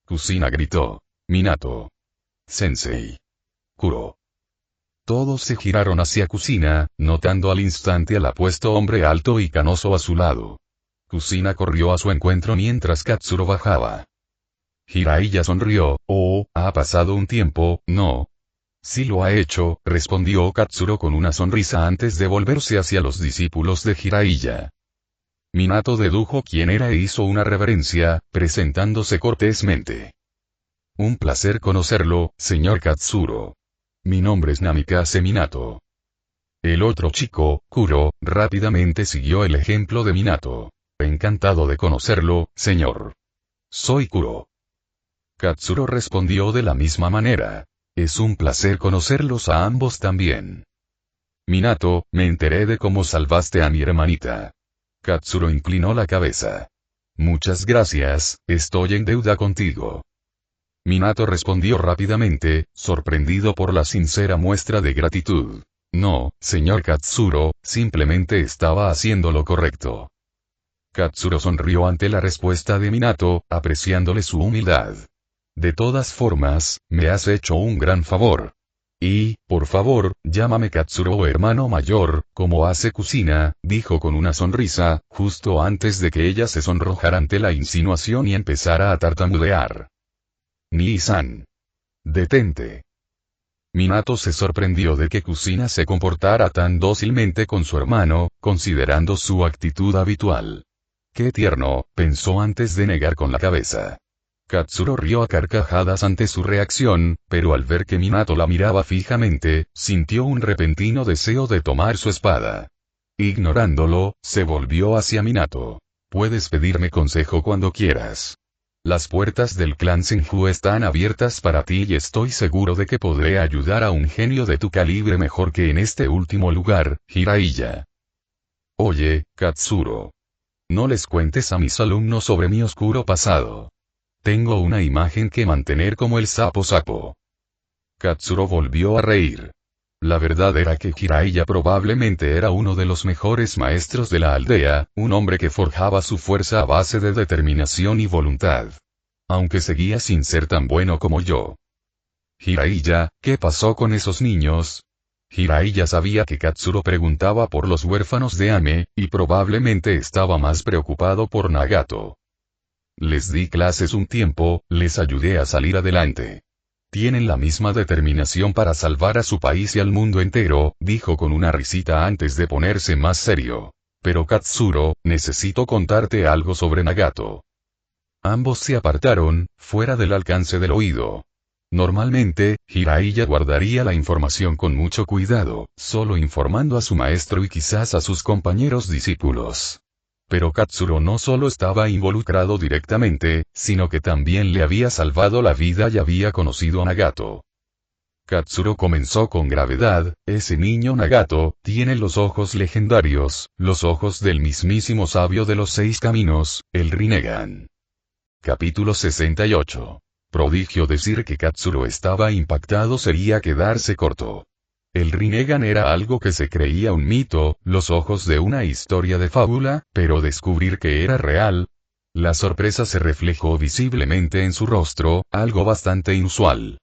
Kusina gritó. Minato. Sensei. Kuro. Todos se giraron hacia Kusina, notando al instante al apuesto hombre alto y canoso a su lado. Kusina corrió a su encuentro mientras Katsuro bajaba. Jiraiya sonrió. Oh, ha pasado un tiempo, ¿no? Sí lo ha hecho, respondió Katsuro con una sonrisa antes de volverse hacia los discípulos de Jiraiya. Minato dedujo quién era e hizo una reverencia, presentándose cortésmente. Un placer conocerlo, señor Katsuro. Mi nombre es Namikaze Minato. El otro chico, Kuro, rápidamente siguió el ejemplo de Minato. Encantado de conocerlo, señor. Soy Kuro. Katsuro respondió de la misma manera. Es un placer conocerlos a ambos también. Minato, me enteré de cómo salvaste a mi hermanita. Katsuro inclinó la cabeza. Muchas gracias, estoy en deuda contigo. Minato respondió rápidamente, sorprendido por la sincera muestra de gratitud. No, señor Katsuro, simplemente estaba haciendo lo correcto. Katsuro sonrió ante la respuesta de Minato, apreciándole su humildad. De todas formas, me has hecho un gran favor. Y, por favor, llámame Katsuro o hermano mayor, como hace Kusina, dijo con una sonrisa, justo antes de que ella se sonrojara ante la insinuación y empezara a tartamudear. Nii-san. Detente. Minato se sorprendió de que Kusina se comportara tan dócilmente con su hermano, considerando su actitud habitual. Qué tierno, pensó antes de negar con la cabeza. Katsuro rió a carcajadas ante su reacción, pero al ver que Minato la miraba fijamente, sintió un repentino deseo de tomar su espada. Ignorándolo, se volvió hacia Minato. Puedes pedirme consejo cuando quieras. Las puertas del clan Senju están abiertas para ti y estoy seguro de que podré ayudar a un genio de tu calibre mejor que en este último lugar, Jiraiya. Oye, Katsuro. No les cuentes a mis alumnos sobre mi oscuro pasado. Tengo una imagen que mantener como el sapo. Katsuro volvió a reír. La verdad era que Jiraiya probablemente era uno de los mejores maestros de la aldea, un hombre que forjaba su fuerza a base de determinación y voluntad. Aunque seguía sin ser tan bueno como yo. Jiraiya, ¿qué pasó con esos niños? Jiraiya sabía que Katsuro preguntaba por los huérfanos de Ame, y probablemente estaba más preocupado por Nagato. Les di clases un tiempo, les ayudé a salir adelante. Tienen la misma determinación para salvar a su país y al mundo entero, dijo con una risita antes de ponerse más serio. Pero Katsuro, necesito contarte algo sobre Nagato. Ambos se apartaron, fuera del alcance del oído. Normalmente, Jiraiya guardaría la información con mucho cuidado, solo informando a su maestro y quizás a sus compañeros discípulos. Pero Katsuro no solo estaba involucrado directamente, sino que también le había salvado la vida y había conocido a Nagato. Katsuro comenzó con gravedad, ese niño Nagato, tiene los ojos legendarios, los ojos del mismísimo sabio de los 6 caminos, el Rinnegan. Capítulo 68. Prodigio. Decir que Katsuro estaba impactado sería quedarse corto. El Rinnegan era algo que se creía un mito, los ojos de una historia de fábula, pero descubrir que era real. La sorpresa se reflejó visiblemente en su rostro, algo bastante inusual.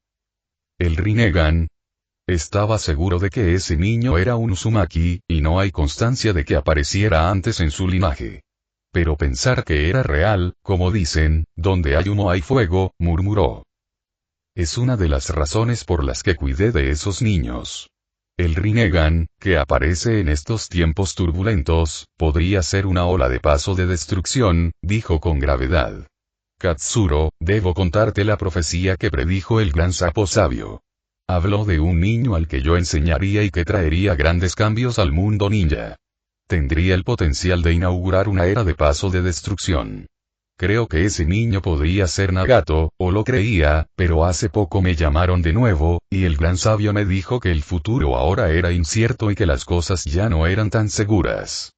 El Rinnegan. Estaba seguro de que ese niño era un Uzumaki, y no hay constancia de que apareciera antes en su linaje. Pero pensar que era real, como dicen, donde hay humo hay fuego, murmuró. Es una de las razones por las que cuidé de esos niños. El Rinnegan, que aparece en estos tiempos turbulentos, podría ser una ola de paso de destrucción, dijo con gravedad. Katsuro, debo contarte la profecía que predijo el gran sapo sabio. Habló de un niño al que yo enseñaría y que traería grandes cambios al mundo ninja. Tendría el potencial de inaugurar una era de paso de destrucción. Creo que ese niño podría ser Nagato, o lo creía, pero hace poco me llamaron de nuevo, y el gran sabio me dijo que el futuro ahora era incierto y que las cosas ya no eran tan seguras.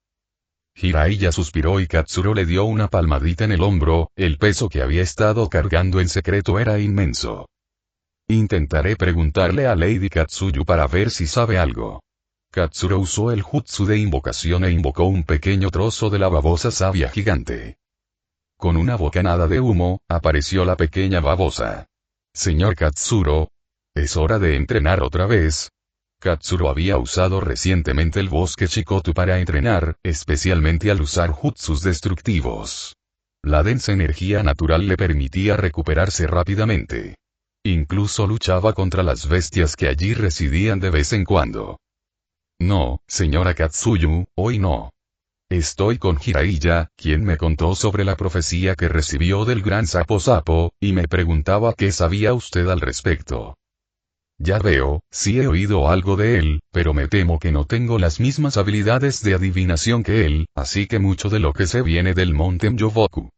Jiraiya suspiró y Katsuro le dio una palmadita en el hombro, el peso que había estado cargando en secreto era inmenso. Intentaré preguntarle a Lady Katsuyu para ver si sabe algo. Katsuro usó el jutsu de invocación e invocó un pequeño trozo de la babosa sabia gigante. Con una bocanada de humo, apareció la pequeña babosa. Señor Katsuro. ¿Es hora de entrenar otra vez? Katsuro había usado recientemente el bosque Shikoku para entrenar, especialmente al usar jutsus destructivos. La densa energía natural le permitía recuperarse rápidamente. Incluso luchaba contra las bestias que allí residían de vez en cuando. No, señora Katsuyu, hoy no. Estoy con Jiraiya, quien me contó sobre la profecía que recibió del gran sapo, y me preguntaba qué sabía usted al respecto. Ya veo, sí he oído algo de él, pero me temo que no tengo las mismas habilidades de adivinación que él, así que mucho de lo que sé viene del monte Myoboku.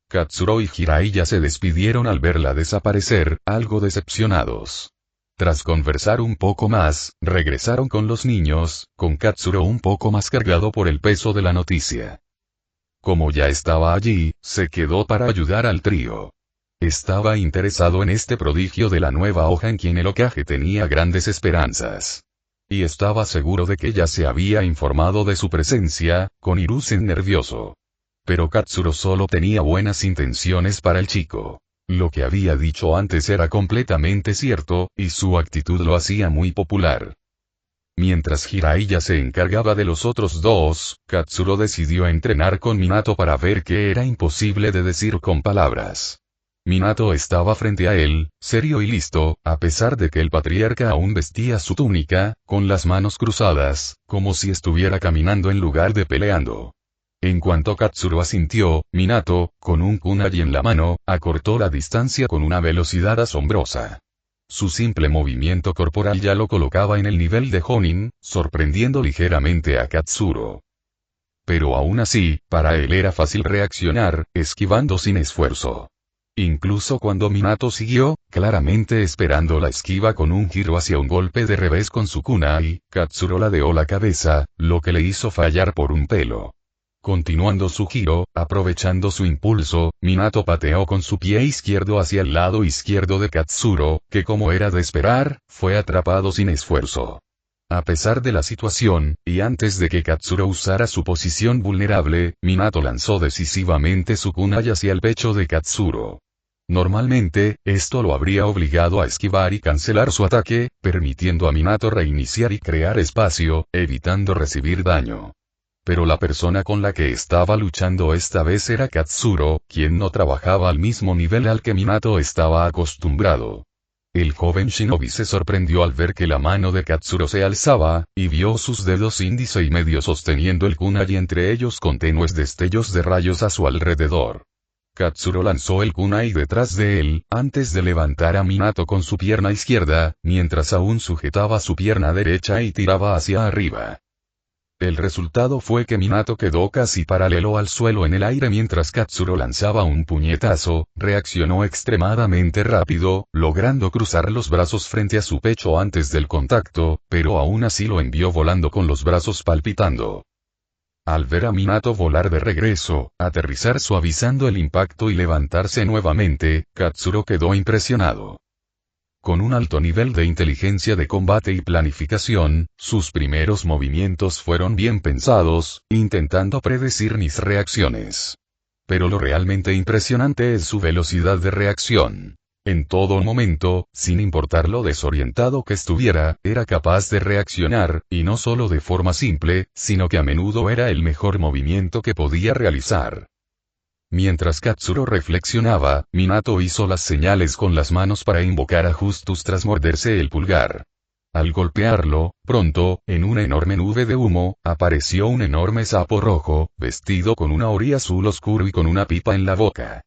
Katsuro y Jiraiya se despidieron al verla desaparecer, algo decepcionados. Tras conversar un poco más, regresaron con los niños, con Katsuro un poco más cargado por el peso de la noticia. Como ya estaba allí, se quedó para ayudar al trío. Estaba interesado en este prodigio de la nueva hoja en quien el Hokage tenía grandes esperanzas. Y estaba seguro de que ya se había informado de su presencia, con Hiruzen nervioso. Pero Katsuro solo tenía buenas intenciones para el chico. Lo que había dicho antes era completamente cierto, y su actitud lo hacía muy popular. Mientras Jiraiya se encargaba de los otros dos, Katsuro decidió entrenar con Minato para ver qué era imposible de decir con palabras. Minato estaba frente a él, serio y listo, a pesar de que el patriarca aún vestía su túnica, con las manos cruzadas, como si estuviera caminando en lugar de peleando. En cuanto Katsuro asintió, Minato, con un kunai en la mano, acortó la distancia con una velocidad asombrosa. Su simple movimiento corporal ya lo colocaba en el nivel de Jonin, sorprendiendo ligeramente a Katsuro. Pero aún así, para él era fácil reaccionar, esquivando sin esfuerzo. Incluso cuando Minato siguió, claramente esperando la esquiva con un giro hacia un golpe de revés con su kunai, Katsuro ladeó la cabeza, lo que le hizo fallar por un pelo. Continuando su giro, aprovechando su impulso, Minato pateó con su pie izquierdo hacia el lado izquierdo de Katsuro, que como era de esperar, fue atrapado sin esfuerzo. A pesar de la situación, y antes de que Katsuro usara su posición vulnerable, Minato lanzó decisivamente su kunai hacia el pecho de Katsuro. Normalmente, esto lo habría obligado a esquivar y cancelar su ataque, permitiendo a Minato reiniciar y crear espacio, evitando recibir daño. Pero la persona con la que estaba luchando esta vez era Katsuro, quien no trabajaba al mismo nivel al que Minato estaba acostumbrado. El joven shinobi se sorprendió al ver que la mano de Katsuro se alzaba, y vio sus dedos índice y medio sosteniendo el kunai entre ellos con tenues destellos de rayos a su alrededor. Katsuro lanzó el kunai detrás de él, antes de levantar a Minato con su pierna izquierda, mientras aún sujetaba su pierna derecha y tiraba hacia arriba. El resultado fue que Minato quedó casi paralelo al suelo en el aire mientras Katsuro lanzaba un puñetazo, reaccionó extremadamente rápido, logrando cruzar los brazos frente a su pecho antes del contacto, pero aún así lo envió volando con los brazos palpitando. Al ver a Minato volar de regreso, aterrizar suavizando el impacto y levantarse nuevamente, Katsuro quedó impresionado. Con un alto nivel de inteligencia de combate y planificación, sus primeros movimientos fueron bien pensados, intentando predecir mis reacciones. Pero lo realmente impresionante es su velocidad de reacción. En todo momento, sin importar lo desorientado que estuviera, era capaz de reaccionar, y no solo de forma simple, sino que a menudo era el mejor movimiento que podía realizar. Mientras Katsuro reflexionaba, Minato hizo las señales con las manos para invocar a Justus tras morderse el pulgar. Al golpearlo, pronto, en una enorme nube de humo, apareció un enorme sapo rojo, vestido con una ori azul oscuro y con una pipa en la boca.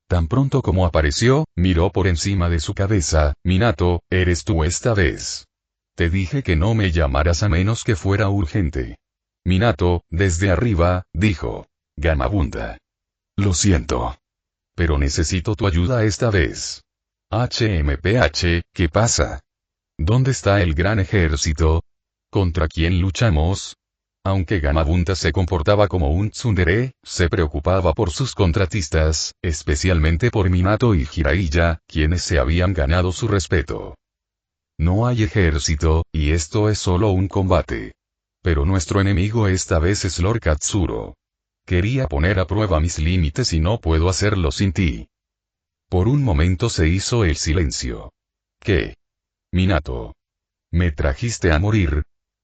Tan pronto como apareció, miró por encima de su cabeza. Minato, ¿eres tú esta vez? Te dije que no me llamaras a menos que fuera urgente. Minato, desde arriba, dijo. Gamabunta. Lo siento. Pero necesito tu ayuda esta vez. HMPH, ¿qué pasa? ¿Dónde está el gran ejército? ¿Contra quién luchamos? Aunque Gamabunta se comportaba como un tsundere, se preocupaba por sus contratistas, especialmente por Minato y Jiraiya, quienes se habían ganado su respeto. No hay ejército, y esto es solo un combate. Pero nuestro enemigo esta vez es Lord Katsuro. Quería poner a prueba mis límites y no puedo hacerlo sin ti. Por un momento se hizo el silencio. ¿Qué? Minato. ¿Me trajiste a morir?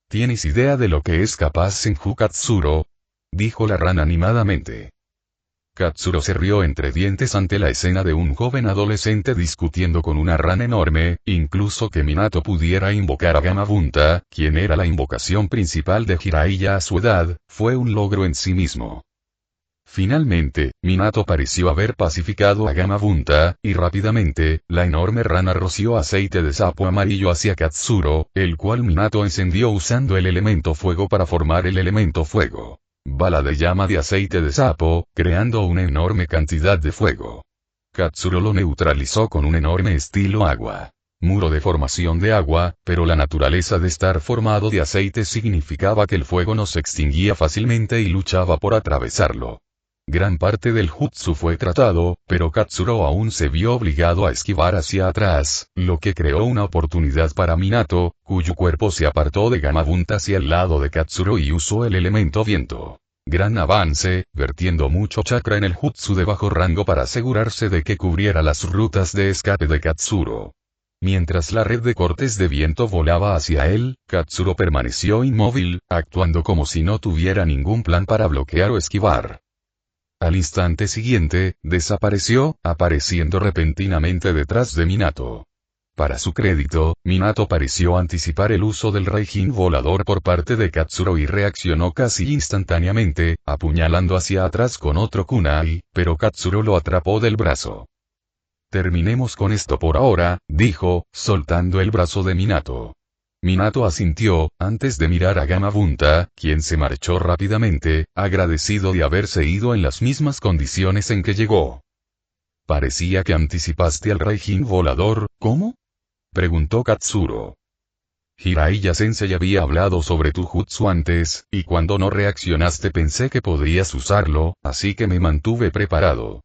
¿Tienes idea de lo que es capaz Senju Katsuro? Dijo la rana animadamente. Katsuro se rió entre dientes ante la escena de un joven adolescente discutiendo con una rana enorme, incluso que Minato pudiera invocar a Gamabunta, quien era la invocación principal de Jiraiya a su edad, fue un logro en sí mismo. Finalmente, Minato pareció haber pacificado a Gamabunta, y rápidamente, la enorme rana roció aceite de sapo amarillo hacia Katsuro, el cual Minato encendió usando el elemento fuego para formar el elemento fuego. Bala de llama de aceite de sapo, creando una enorme cantidad de fuego. Katsuro lo neutralizó con un enorme estilo agua. Muro de formación de agua, pero la naturaleza de estar formado de aceite significaba que el fuego no se extinguía fácilmente y luchaba por atravesarlo. Gran parte del jutsu fue tratado, pero Katsuro aún se vio obligado a esquivar hacia atrás, lo que creó una oportunidad para Minato, cuyo cuerpo se apartó de Gamabunta hacia el lado de Katsuro y usó el elemento viento. Gran avance, vertiendo mucho chakra en el jutsu de bajo rango para asegurarse de que cubriera las rutas de escape de Katsuro. Mientras la red de cortes de viento volaba hacia él, Katsuro permaneció inmóvil, actuando como si no tuviera ningún plan para bloquear o esquivar. Al instante siguiente, desapareció, apareciendo repentinamente detrás de Minato. Para su crédito, Minato pareció anticipar el uso del Raijin volador por parte de Katsuro y reaccionó casi instantáneamente, apuñalando hacia atrás con otro kunai, pero Katsuro lo atrapó del brazo. Terminemos con esto por ahora, dijo, soltando el brazo de Minato. Minato asintió, antes de mirar a Gamabunta, quien se marchó rápidamente, agradecido de haberse ido en las mismas condiciones en que llegó. Parecía que anticipaste al Raijin volador, ¿cómo? Preguntó Katsuro. Jiraiya Sensei había hablado sobre tu jutsu antes, y cuando no reaccionaste pensé que podrías usarlo, así que me mantuve preparado.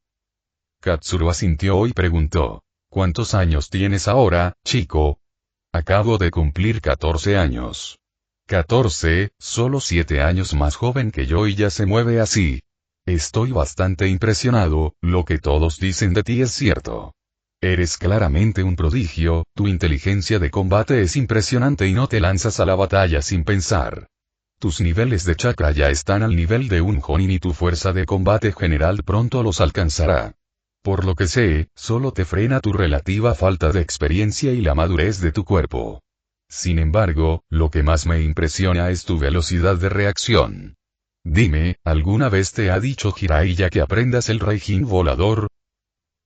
Katsuro asintió y preguntó. ¿Cuántos años tienes ahora, chico? Acabo de cumplir 14 años. 14, solo 7 años más joven que yo y ya se mueve así. Estoy bastante impresionado, lo que todos dicen de ti es cierto. Eres claramente un prodigio, tu inteligencia de combate es impresionante y no te lanzas a la batalla sin pensar. Tus niveles de chakra ya están al nivel de un Jonin y tu fuerza de combate general pronto los alcanzará. Por lo que sé, solo te frena tu relativa falta de experiencia y la madurez de tu cuerpo. Sin embargo, lo que más me impresiona es tu velocidad de reacción. Dime, ¿alguna vez te ha dicho Jiraiya que aprendas el Raijin volador?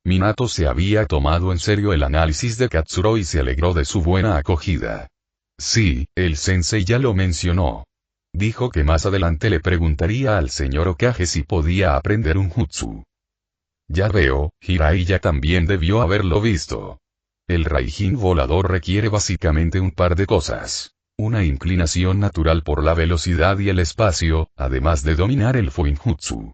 Minato se había tomado en serio el análisis de Katsuro y se alegró de su buena acogida. Sí, el sensei ya lo mencionó. Dijo que más adelante le preguntaría al señor Hokage si podía aprender un jutsu. Ya veo, Jiraiya también debió haberlo visto. El Raijin volador requiere básicamente un par de cosas. Una inclinación natural por la velocidad y el espacio, además de dominar el Fuinjutsu.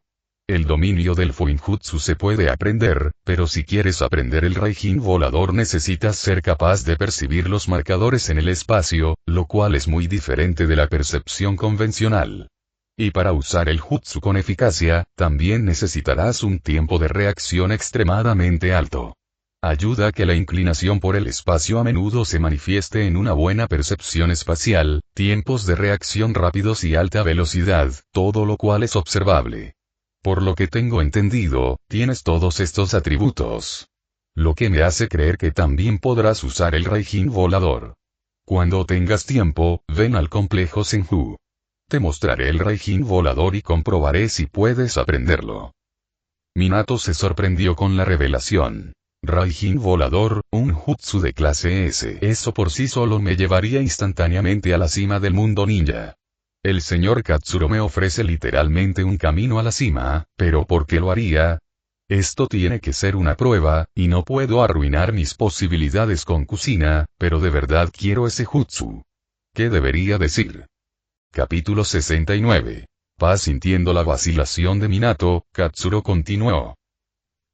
El dominio del Fuinjutsu se puede aprender, pero si quieres aprender el Raijin volador necesitas ser capaz de percibir los marcadores en el espacio, lo cual es muy diferente de la percepción convencional. Y para usar el jutsu con eficacia, también necesitarás un tiempo de reacción extremadamente alto. Ayuda a que la inclinación por el espacio a menudo se manifieste en una buena percepción espacial, tiempos de reacción rápidos y alta velocidad, todo lo cual es observable. Por lo que tengo entendido, tienes todos estos atributos. Lo que me hace creer que también podrás usar el Raijin volador. Cuando tengas tiempo, ven al complejo Senju. Te mostraré el Raijin volador y comprobaré si puedes aprenderlo. Minato se sorprendió con la revelación. Raijin volador, un jutsu de clase S. Eso por sí solo me llevaría instantáneamente a la cima del mundo ninja. El señor Katsuro me ofrece literalmente un camino a la cima, pero ¿por qué lo haría? Esto tiene que ser una prueba, y no puedo arruinar mis posibilidades con Kusina, pero de verdad quiero ese jutsu. ¿Qué debería decir? Capítulo 69. Paz. Sintiendo la vacilación de Minato, Katsuro continuó.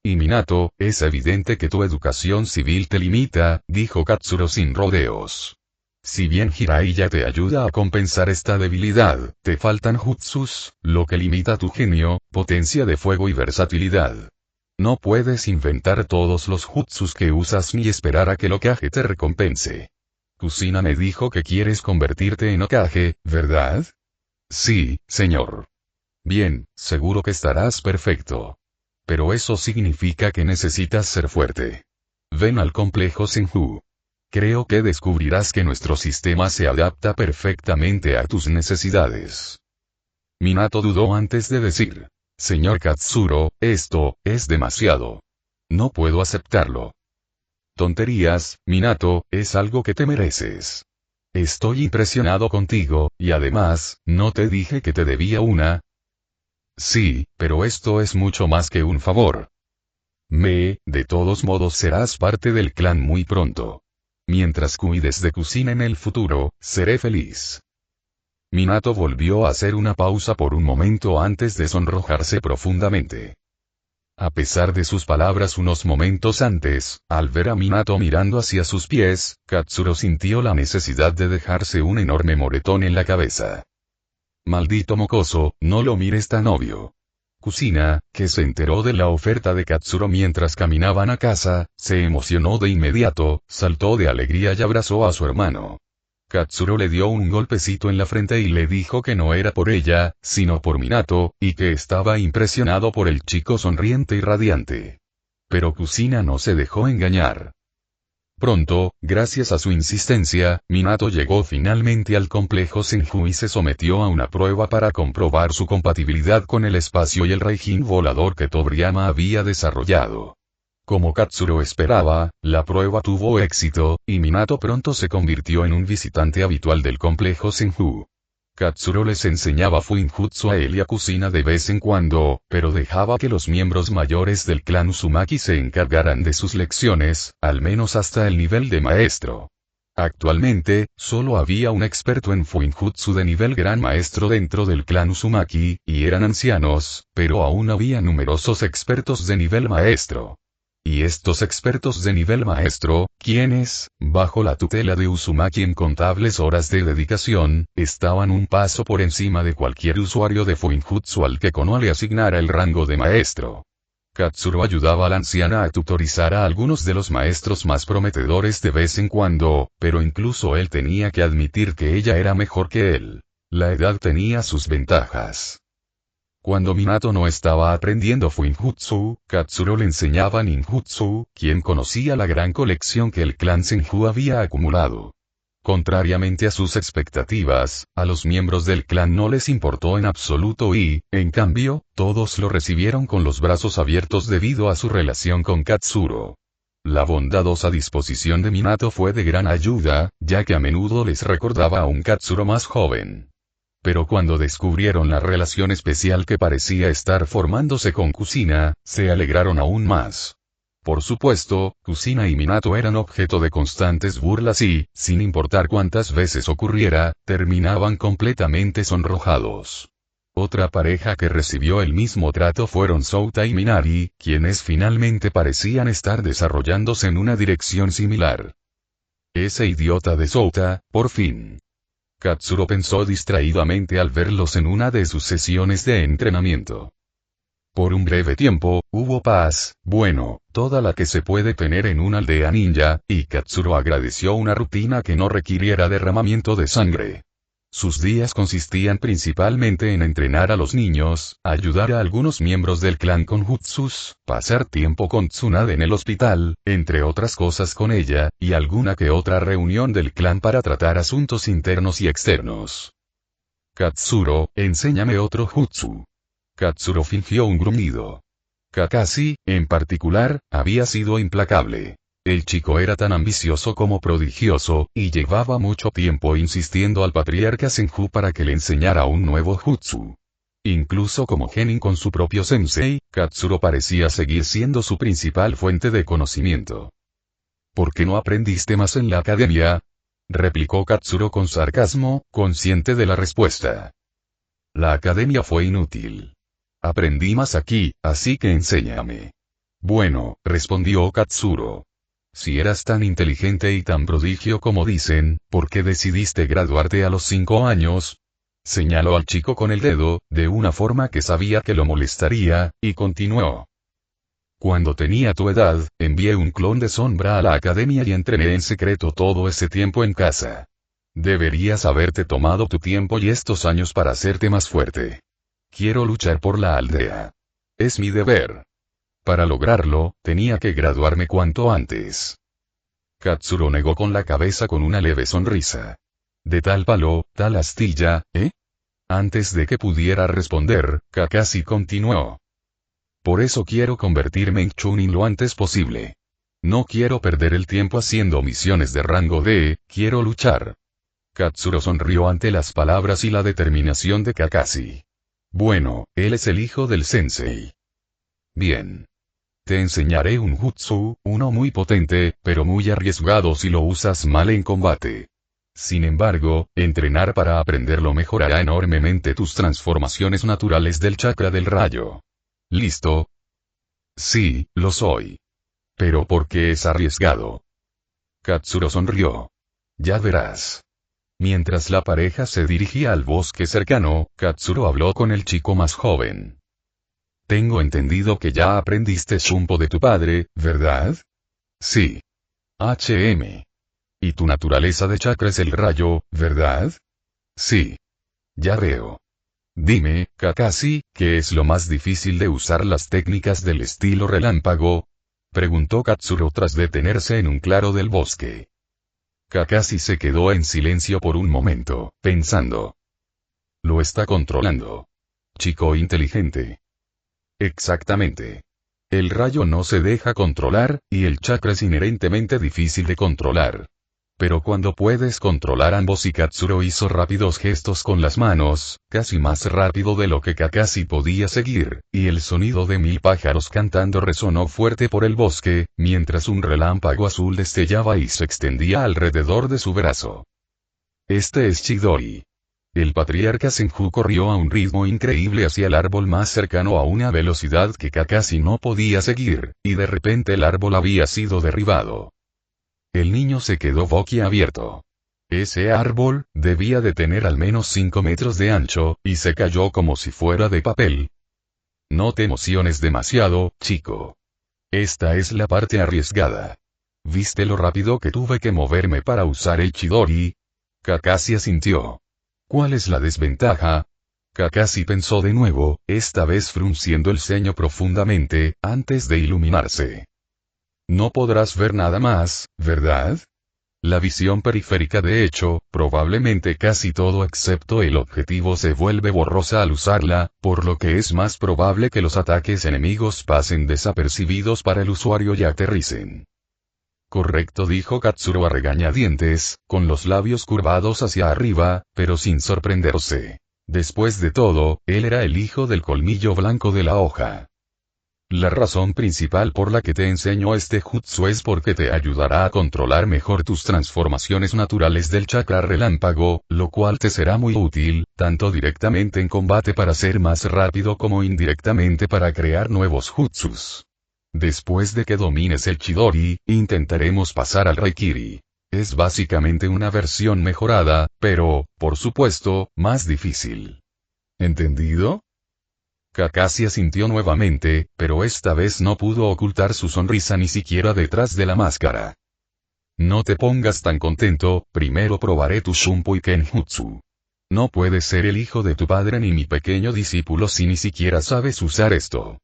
Y Minato, es evidente que tu educación civil te limita, dijo Katsuro sin rodeos. Si bien Jiraiya te ayuda a compensar esta debilidad, te faltan jutsus, lo que limita tu genio, potencia de fuego y versatilidad. No puedes inventar todos los jutsus que usas ni esperar a que el Hokage te recompense. Kusina me dijo que quieres convertirte en Hokage, ¿verdad? Sí, señor. Bien, seguro que estarás perfecto. Pero eso significa que necesitas ser fuerte. Ven al complejo Senju. Creo que descubrirás que nuestro sistema se adapta perfectamente a tus necesidades. Minato dudó antes de decir. Señor Katsuro, esto es demasiado. No puedo aceptarlo. Tonterías, Minato, es algo que te mereces. Estoy impresionado contigo, y además, ¿no te dije que te debía una? Sí, pero esto es mucho más que un favor. De todos modos serás parte del clan muy pronto. Mientras cuides de Kusina en el futuro, seré feliz. Minato volvió a hacer una pausa por un momento antes de sonrojarse profundamente. A pesar de sus palabras unos momentos antes, al ver a Minato mirando hacia sus pies, Katsuro sintió la necesidad de dejarse un enorme moretón en la cabeza. Maldito mocoso, no lo mires tan obvio. Kusina, que se enteró de la oferta de Katsuro mientras caminaban a casa, se emocionó de inmediato, saltó de alegría y abrazó a su hermano. Katsuro le dio un golpecito en la frente y le dijo que no era por ella, sino por Minato, y que estaba impresionado por el chico sonriente y radiante. Pero Kusina no se dejó engañar. Pronto, gracias a su insistencia, Minato llegó finalmente al complejo Senju y se sometió a una prueba para comprobar su compatibilidad con el espacio y el Raijin volador que Tobirama había desarrollado. Como Katsuro esperaba, la prueba tuvo éxito, y Minato pronto se convirtió en un visitante habitual del complejo Senju. Katsuro les enseñaba Fuinjutsu a él y a Kusina de vez en cuando, pero dejaba que los miembros mayores del clan Uzumaki se encargaran de sus lecciones, al menos hasta el nivel de maestro. Actualmente, solo había un experto en Fuinjutsu de nivel gran maestro dentro del clan Uzumaki, y eran ancianos, pero aún había numerosos expertos de nivel maestro. Y estos expertos de nivel maestro, quienes, bajo la tutela de Uzumaki en contables horas de dedicación, estaban un paso por encima de cualquier usuario de Fuinjutsu al que Konoha le asignara el rango de maestro. Katsuro ayudaba a la anciana a tutorizar a algunos de los maestros más prometedores de vez en cuando, pero incluso él tenía que admitir que ella era mejor que él. La edad tenía sus ventajas. Cuando Minato no estaba aprendiendo Fuinjutsu, Katsuro le enseñaba ninjutsu, quien conocía la gran colección que el clan Senju había acumulado. Contrariamente a sus expectativas, a los miembros del clan no les importó en absoluto y, en cambio, todos lo recibieron con los brazos abiertos debido a su relación con Katsuro. La bondadosa disposición de Minato fue de gran ayuda, ya que a menudo les recordaba a un Katsuro más joven. Pero cuando descubrieron la relación especial que parecía estar formándose con Kusina, se alegraron aún más. Por supuesto, Kusina y Minato eran objeto de constantes burlas y, sin importar cuántas veces ocurriera, terminaban completamente sonrojados. Otra pareja que recibió el mismo trato fueron Souta y Minari, quienes finalmente parecían estar desarrollándose en una dirección similar. Ese idiota de Souta, por fin. Katsuro pensó distraídamente al verlos en una de sus sesiones de entrenamiento. Por un breve tiempo, hubo paz, bueno, toda la que se puede tener en una aldea ninja, y Katsuro agradeció una rutina que no requiriera derramamiento de sangre. Sus días consistían principalmente en entrenar a los niños, ayudar a algunos miembros del clan con jutsus, pasar tiempo con Tsunade en el hospital, entre otras cosas con ella, y alguna que otra reunión del clan para tratar asuntos internos y externos. Katsuro, enséñame otro jutsu. Katsuro fingió un gruñido. Kakashi, en particular, había sido implacable. El chico era tan ambicioso como prodigioso, y llevaba mucho tiempo insistiendo al patriarca Senju para que le enseñara un nuevo jutsu. Incluso como genin con su propio sensei, Katsuro parecía seguir siendo su principal fuente de conocimiento. ¿Por qué no aprendiste más en la academia?, replicó Katsuro con sarcasmo, consciente de la respuesta. La academia fue inútil. Aprendí más aquí, así que enséñame. Bueno, respondió Katsuro. Si eras tan inteligente y tan prodigio como dicen, ¿por qué decidiste graduarte a los 5 años? Señaló al chico con el dedo, de una forma que sabía que lo molestaría, y continuó. Cuando tenía tu edad, envié un clon de sombra a la academia y entrené en secreto todo ese tiempo en casa. Deberías haberte tomado tu tiempo y estos años para hacerte más fuerte. Quiero luchar por la aldea. Es mi deber. Para lograrlo, tenía que graduarme cuanto antes. Katsuro negó con la cabeza con una leve sonrisa. De tal palo, tal astilla, ¿eh? Antes de que pudiera responder, Kakashi continuó. Por eso quiero convertirme en Chunin lo antes posible. No quiero perder el tiempo haciendo misiones de rango D, quiero luchar. Katsuro sonrió ante las palabras y la determinación de Kakashi. Bueno, él es el hijo del sensei. Bien. Te enseñaré un jutsu, uno muy potente, pero muy arriesgado si lo usas mal en combate. Sin embargo, entrenar para aprenderlo mejorará enormemente tus transformaciones naturales del chakra del rayo. ¿Listo? Sí, lo soy. Pero ¿por qué es arriesgado? Katsuro sonrió. Ya verás. Mientras la pareja se dirigía al bosque cercano, Katsuro habló con el chico más joven. Tengo entendido que ya aprendiste Shunpo de tu padre, ¿verdad? Sí. Y tu naturaleza de chakra es el rayo, ¿verdad? Sí. Ya veo. Dime, Kakashi, ¿qué es lo más difícil de usar las técnicas del estilo relámpago? Preguntó Katsuro tras detenerse en un claro del bosque. Kakashi se quedó en silencio por un momento, pensando. Lo está controlando. Chico inteligente. Exactamente. El rayo no se deja controlar, y el chakra es inherentemente difícil de controlar. Pero cuando puedes controlar ambos y Katsuro hizo rápidos gestos con las manos, casi más rápido de lo que Kakashi podía seguir, y el sonido de 1000 pájaros cantando resonó fuerte por el bosque, mientras un relámpago azul destellaba y se extendía alrededor de su brazo. Este es Chidori. El patriarca Senju corrió a un ritmo increíble hacia el árbol más cercano a una velocidad que Kakashi no podía seguir, y de repente el árbol había sido derribado. El niño se quedó boquiabierto. Ese árbol, debía de tener al menos 5 metros de ancho, y se cayó como si fuera de papel. No te emociones demasiado, chico. Esta es la parte arriesgada. ¿Viste lo rápido que tuve que moverme para usar el Chidori? Kakashi asintió. ¿Cuál es la desventaja? Kakashi pensó de nuevo, esta vez frunciendo el ceño profundamente, antes de iluminarse. No podrás ver nada más, ¿verdad? La visión periférica de hecho, probablemente casi todo excepto el objetivo se vuelve borrosa al usarla, por lo que es más probable que los ataques enemigos pasen desapercibidos para el usuario y aterricen. Correcto, dijo Katsuro a regañadientes, con los labios curvados hacia arriba, pero sin sorprenderse. Después de todo, él era el hijo del colmillo blanco de la hoja. La razón principal por la que te enseño este jutsu es porque te ayudará a controlar mejor tus transformaciones naturales del chakra relámpago, lo cual te será muy útil, tanto directamente en combate para ser más rápido como indirectamente para crear nuevos jutsus. Después de que domines el Chidori, intentaremos pasar al Raikiri. Es básicamente una versión mejorada, pero, por supuesto, más difícil. ¿Entendido? Kakashi asintió nuevamente, pero esta vez no pudo ocultar su sonrisa ni siquiera detrás de la máscara. No te pongas tan contento, primero probaré tu Shunpo y Kenjutsu. No puedes ser el hijo de tu padre ni mi pequeño discípulo si ni siquiera sabes usar esto.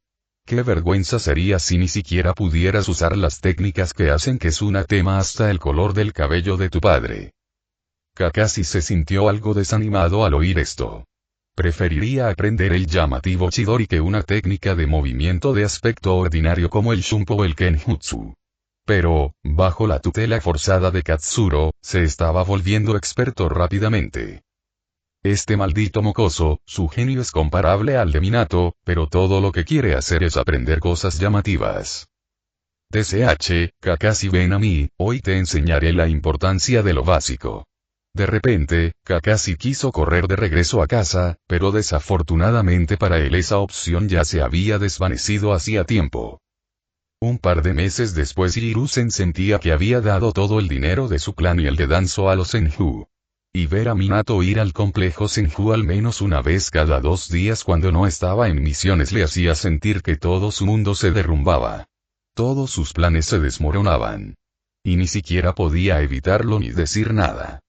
Qué vergüenza sería si ni siquiera pudieras usar las técnicas que hacen que Suna tema hasta el color del cabello de tu padre. Kakashi se sintió algo desanimado al oír esto. Preferiría aprender el llamativo Chidori que una técnica de movimiento de aspecto ordinario como el Shunpo o el Kenjutsu. Pero, bajo la tutela forzada de Katsuro, se estaba volviendo experto rápidamente. Este maldito mocoso, su genio es comparable al de Minato, pero todo lo que quiere hacer es aprender cosas llamativas. TCH, Kakashi ven a mí, hoy te enseñaré la importancia de lo básico. De repente, Kakashi quiso correr de regreso a casa, pero desafortunadamente para él esa opción ya se había desvanecido hacía tiempo. Un par de meses después Hiruzen sentía que había dado todo el dinero de su clan y el de Danzo a los Senju. Y ver a Minato ir al complejo Senju al menos una vez cada 2 días cuando no estaba en misiones le hacía sentir que todo su mundo se derrumbaba. Todos sus planes se desmoronaban. Y ni siquiera podía evitarlo ni decir nada.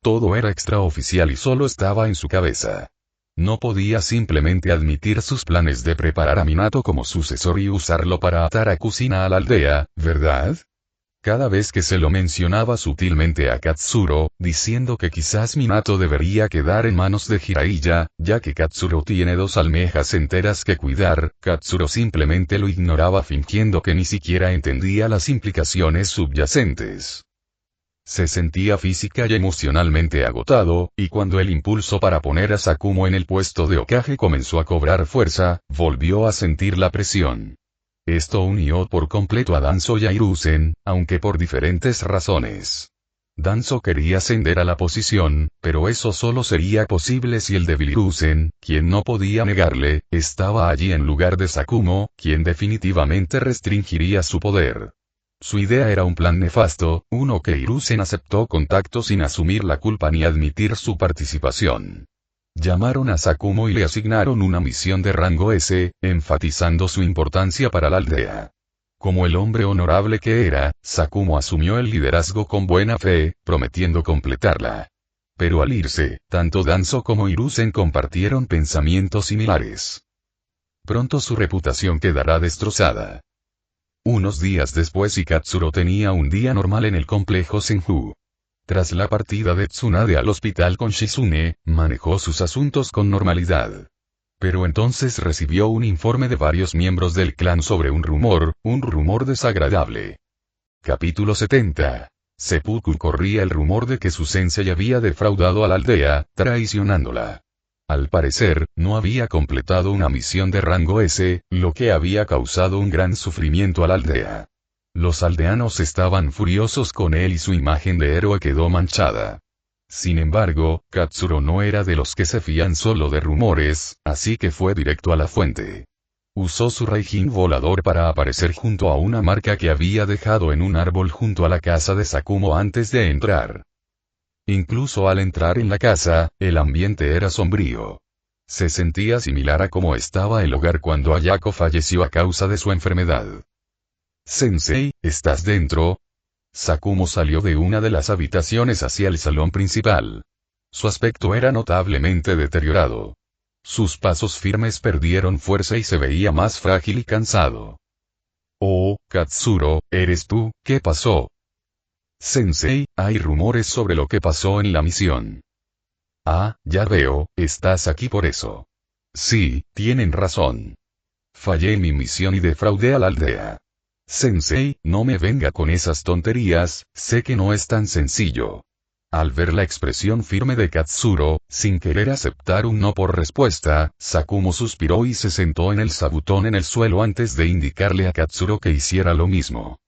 Todo era extraoficial y solo estaba en su cabeza. No podía simplemente admitir sus planes de preparar a Minato como sucesor y usarlo para atar a Kusina a la aldea, ¿verdad? Cada vez que se lo mencionaba sutilmente a Katsuro, diciendo que quizás Minato debería quedar en manos de Jiraiya, ya que Katsuro tiene 2 almejas enteras que cuidar, Katsuro simplemente lo ignoraba fingiendo que ni siquiera entendía las implicaciones subyacentes. Se sentía física y emocionalmente agotado, y cuando el impulso para poner a Sakumo en el puesto de Hokage comenzó a cobrar fuerza, volvió a sentir la presión. Esto unió por completo a Danzo y a Hiruzen, aunque por diferentes razones. Danzo quería ascender a la posición, pero eso solo sería posible si el débil Hiruzen, quien no podía negarle, estaba allí en lugar de Sakumo, quien definitivamente restringiría su poder. Su idea era un plan nefasto, uno que Hiruzen aceptó con tacto sin asumir la culpa ni admitir su participación. Llamaron a Sakumo y le asignaron una misión de rango S, enfatizando su importancia para la aldea. Como el hombre honorable que era, Sakumo asumió el liderazgo con buena fe, prometiendo completarla. Pero al irse, tanto Danzo como Hiruzen compartieron pensamientos similares. Pronto su reputación quedará destrozada. Unos días después Katsuro tenía un día normal en el complejo Senju. Tras la partida de Tsunade al hospital con Shizune, manejó sus asuntos con normalidad. Pero entonces recibió un informe de varios miembros del clan sobre un rumor desagradable. Capítulo 70. Seppuku corría el rumor de que su sensei había defraudado a la aldea, traicionándola. Al parecer, no había completado una misión de rango S, lo que había causado un gran sufrimiento a la aldea. Los aldeanos estaban furiosos con él y su imagen de héroe quedó manchada. Sin embargo, Katsuro no era de los que se fían solo de rumores, así que fue directo a la fuente. Usó su Raijin volador para aparecer junto a una marca que había dejado en un árbol junto a la casa de Sakumo antes de entrar. Incluso al entrar en la casa, el ambiente era sombrío. Se sentía similar a cómo estaba el hogar cuando Ayako falleció a causa de su enfermedad. «Sensei, ¿estás dentro?» Sakumo salió de una de las habitaciones hacia el salón principal. Su aspecto era notablemente deteriorado. Sus pasos firmes perdieron fuerza y se veía más frágil y cansado. «Oh, Katsuro, ¿eres tú? ¿Qué pasó?» «Sensei, hay rumores sobre lo que pasó en la misión». «Ah, ya veo, estás aquí por eso». «Sí, tienen razón. Fallé en mi misión y defraudé a la aldea». «Sensei, no me venga con esas tonterías, sé que no es tan sencillo». Al ver la expresión firme de Katsuro, sin querer aceptar un no por respuesta, Sakumo suspiró y se sentó en el zabutón en el suelo antes de indicarle a Katsuro que hiciera lo mismo.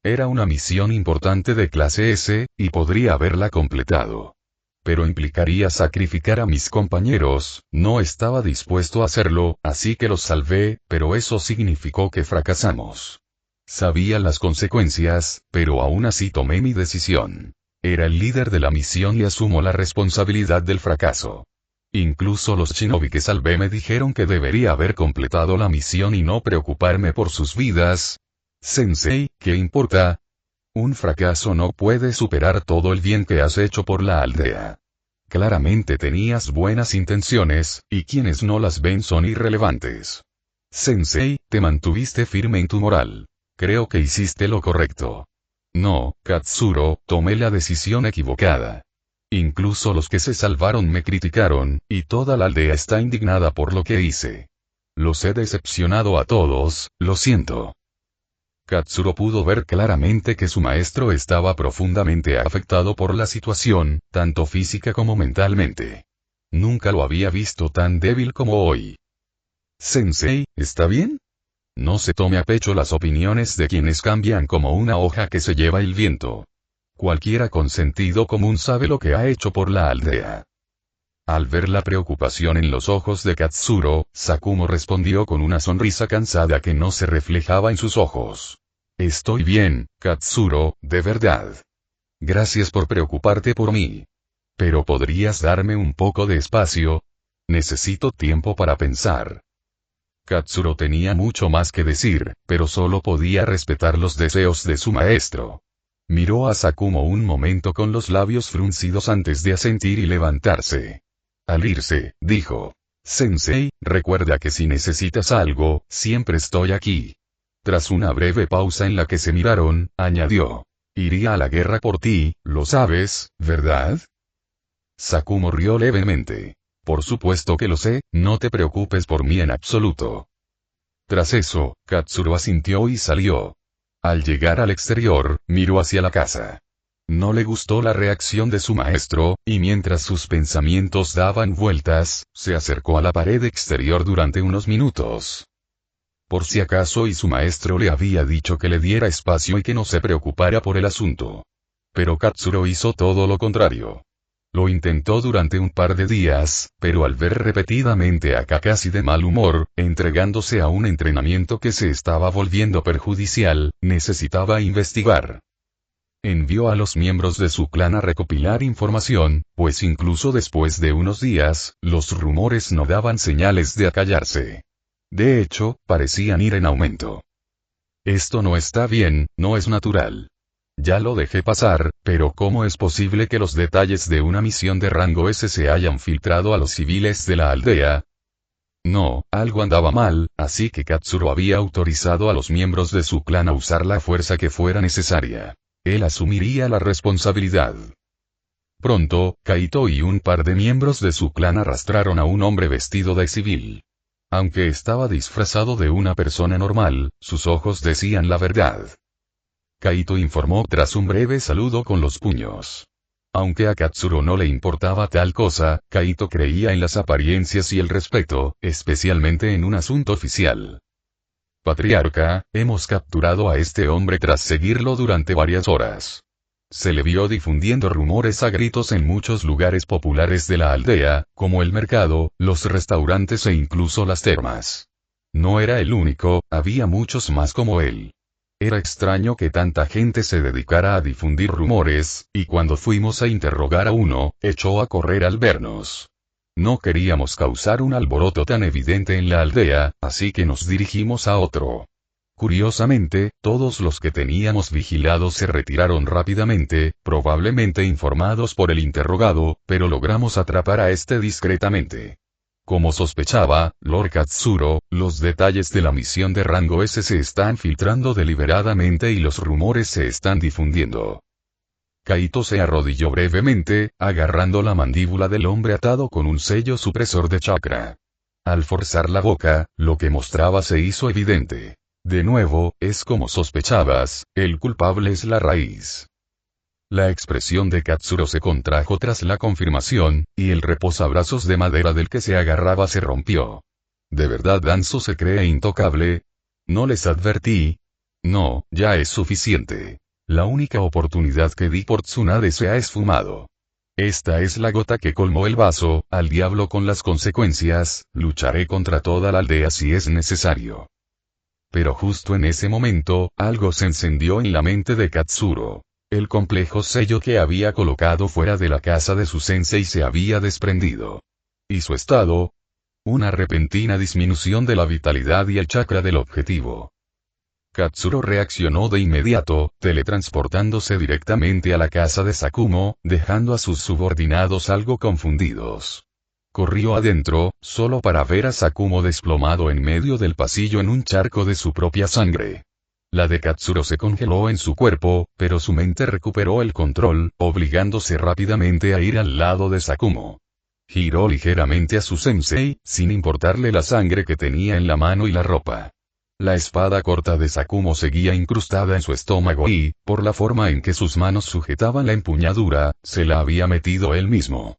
Era una misión importante de clase S, y podría haberla completado. Pero implicaría sacrificar a mis compañeros, no estaba dispuesto a hacerlo, así que los salvé, pero eso significó que fracasamos. Sabía las consecuencias, pero aún así tomé mi decisión. Era el líder de la misión y asumo la responsabilidad del fracaso. Incluso los shinobi que salvé me dijeron que debería haber completado la misión y no preocuparme por sus vidas. Sensei, ¿qué importa? Un fracaso no puede superar todo el bien que has hecho por la aldea. Claramente tenías buenas intenciones, y quienes no las ven son irrelevantes. Sensei, te mantuviste firme en tu moral. Creo que hiciste lo correcto. No, Katsuro, tomé la decisión equivocada. Incluso los que se salvaron me criticaron, y toda la aldea está indignada por lo que hice. Los he decepcionado a todos, lo siento. Katsuro pudo ver claramente que su maestro estaba profundamente afectado por la situación, tanto física como mentalmente. Nunca lo había visto tan débil como hoy. Sensei, ¿está bien? No se tome a pecho las opiniones de quienes cambian como una hoja que se lleva el viento. Cualquiera con sentido común sabe lo que ha hecho por la aldea. Al ver la preocupación en los ojos de Katsuro, Sakumo respondió con una sonrisa cansada que no se reflejaba en sus ojos. Estoy bien, Katsuro, de verdad. Gracias por preocuparte por mí. Pero ¿podrías darme un poco de espacio? Necesito tiempo para pensar. Katsuro tenía mucho más que decir, pero solo podía respetar los deseos de su maestro. Miró a Sakumo un momento con los labios fruncidos antes de asentir y levantarse. Al irse, dijo, Sensei, recuerda que si necesitas algo, siempre estoy aquí. Tras una breve pausa en la que se miraron, añadió. Iría a la guerra por ti, lo sabes, ¿verdad? Sakumo rió levemente. Por supuesto que lo sé, no te preocupes por mí en absoluto. Tras eso, Katsuro asintió y salió. Al llegar al exterior, miró hacia la casa. No le gustó la reacción de su maestro, y mientras sus pensamientos daban vueltas, se acercó a la pared exterior durante unos minutos. Por si acaso y su maestro le había dicho que le diera espacio y que no se preocupara por el asunto. Pero Katsuro hizo todo lo contrario. Lo intentó durante un par de días, pero al ver repetidamente a Kakashi de mal humor, entregándose a un entrenamiento que se estaba volviendo perjudicial, necesitaba investigar. Envió a los miembros de su clan a recopilar información, pues incluso después de unos días, los rumores no daban señales de acallarse. De hecho, parecían ir en aumento. Esto no está bien, no es natural. Ya lo dejé pasar, pero ¿cómo es posible que los detalles de una misión de rango S se hayan filtrado a los civiles de la aldea? No, algo andaba mal, así que Katsuro había autorizado a los miembros de su clan a usar la fuerza que fuera necesaria. Él asumiría la responsabilidad. Pronto, Kaito y un par de miembros de su clan arrastraron a un hombre vestido de civil. Aunque estaba disfrazado de una persona normal, sus ojos decían la verdad. Kaito informó tras un breve saludo con los puños. Aunque a Katsuro no le importaba tal cosa, Kaito creía en las apariencias y el respeto, especialmente en un asunto oficial. Patriarca, hemos capturado a este hombre tras seguirlo durante varias horas. Se le vio difundiendo rumores a gritos en muchos lugares populares de la aldea, como el mercado, los restaurantes e incluso las termas. No era el único, había muchos más como él. Era extraño que tanta gente se dedicara a difundir rumores, y cuando fuimos a interrogar a uno, echó a correr al vernos. No queríamos causar un alboroto tan evidente en la aldea, así que nos dirigimos a otro. Curiosamente, todos los que teníamos vigilados se retiraron rápidamente, probablemente informados por el interrogado, pero logramos atrapar a este discretamente. Como sospechaba, Lord Katsuro, los detalles de la misión de rango S se están filtrando deliberadamente y los rumores se están difundiendo. Kaito se arrodilló brevemente, agarrando la mandíbula del hombre atado con un sello supresor de chakra. Al forzar la boca, lo que mostraba se hizo evidente. De nuevo, es como sospechabas, el culpable es la raíz. La expresión de Katsuro se contrajo tras la confirmación, y el reposabrazos de madera del que se agarraba se rompió. ¿De verdad Danzo se cree intocable? ¿No les advertí? No, ya es suficiente. La única oportunidad que di por Tsunade se ha esfumado. Esta es la gota que colmó el vaso, al diablo con las consecuencias, lucharé contra toda la aldea si es necesario. Pero justo en ese momento, algo se encendió en la mente de Katsuro. El complejo sello que había colocado fuera de la casa de su sensei se había desprendido. ¿Y su estado? Una repentina disminución de la vitalidad y el chakra del objetivo. Katsuro reaccionó de inmediato, teletransportándose directamente a la casa de Sakumo, dejando a sus subordinados algo confundidos. Corrió adentro, solo para ver a Sakumo desplomado en medio del pasillo en un charco de su propia sangre. La de Katsuro se congeló en su cuerpo, pero su mente recuperó el control, obligándose rápidamente a ir al lado de Sakumo. Giró ligeramente a su sensei, sin importarle la sangre que tenía en la mano y la ropa. La espada corta de Sakumo seguía incrustada en su estómago y, por la forma en que sus manos sujetaban la empuñadura, se la había metido él mismo.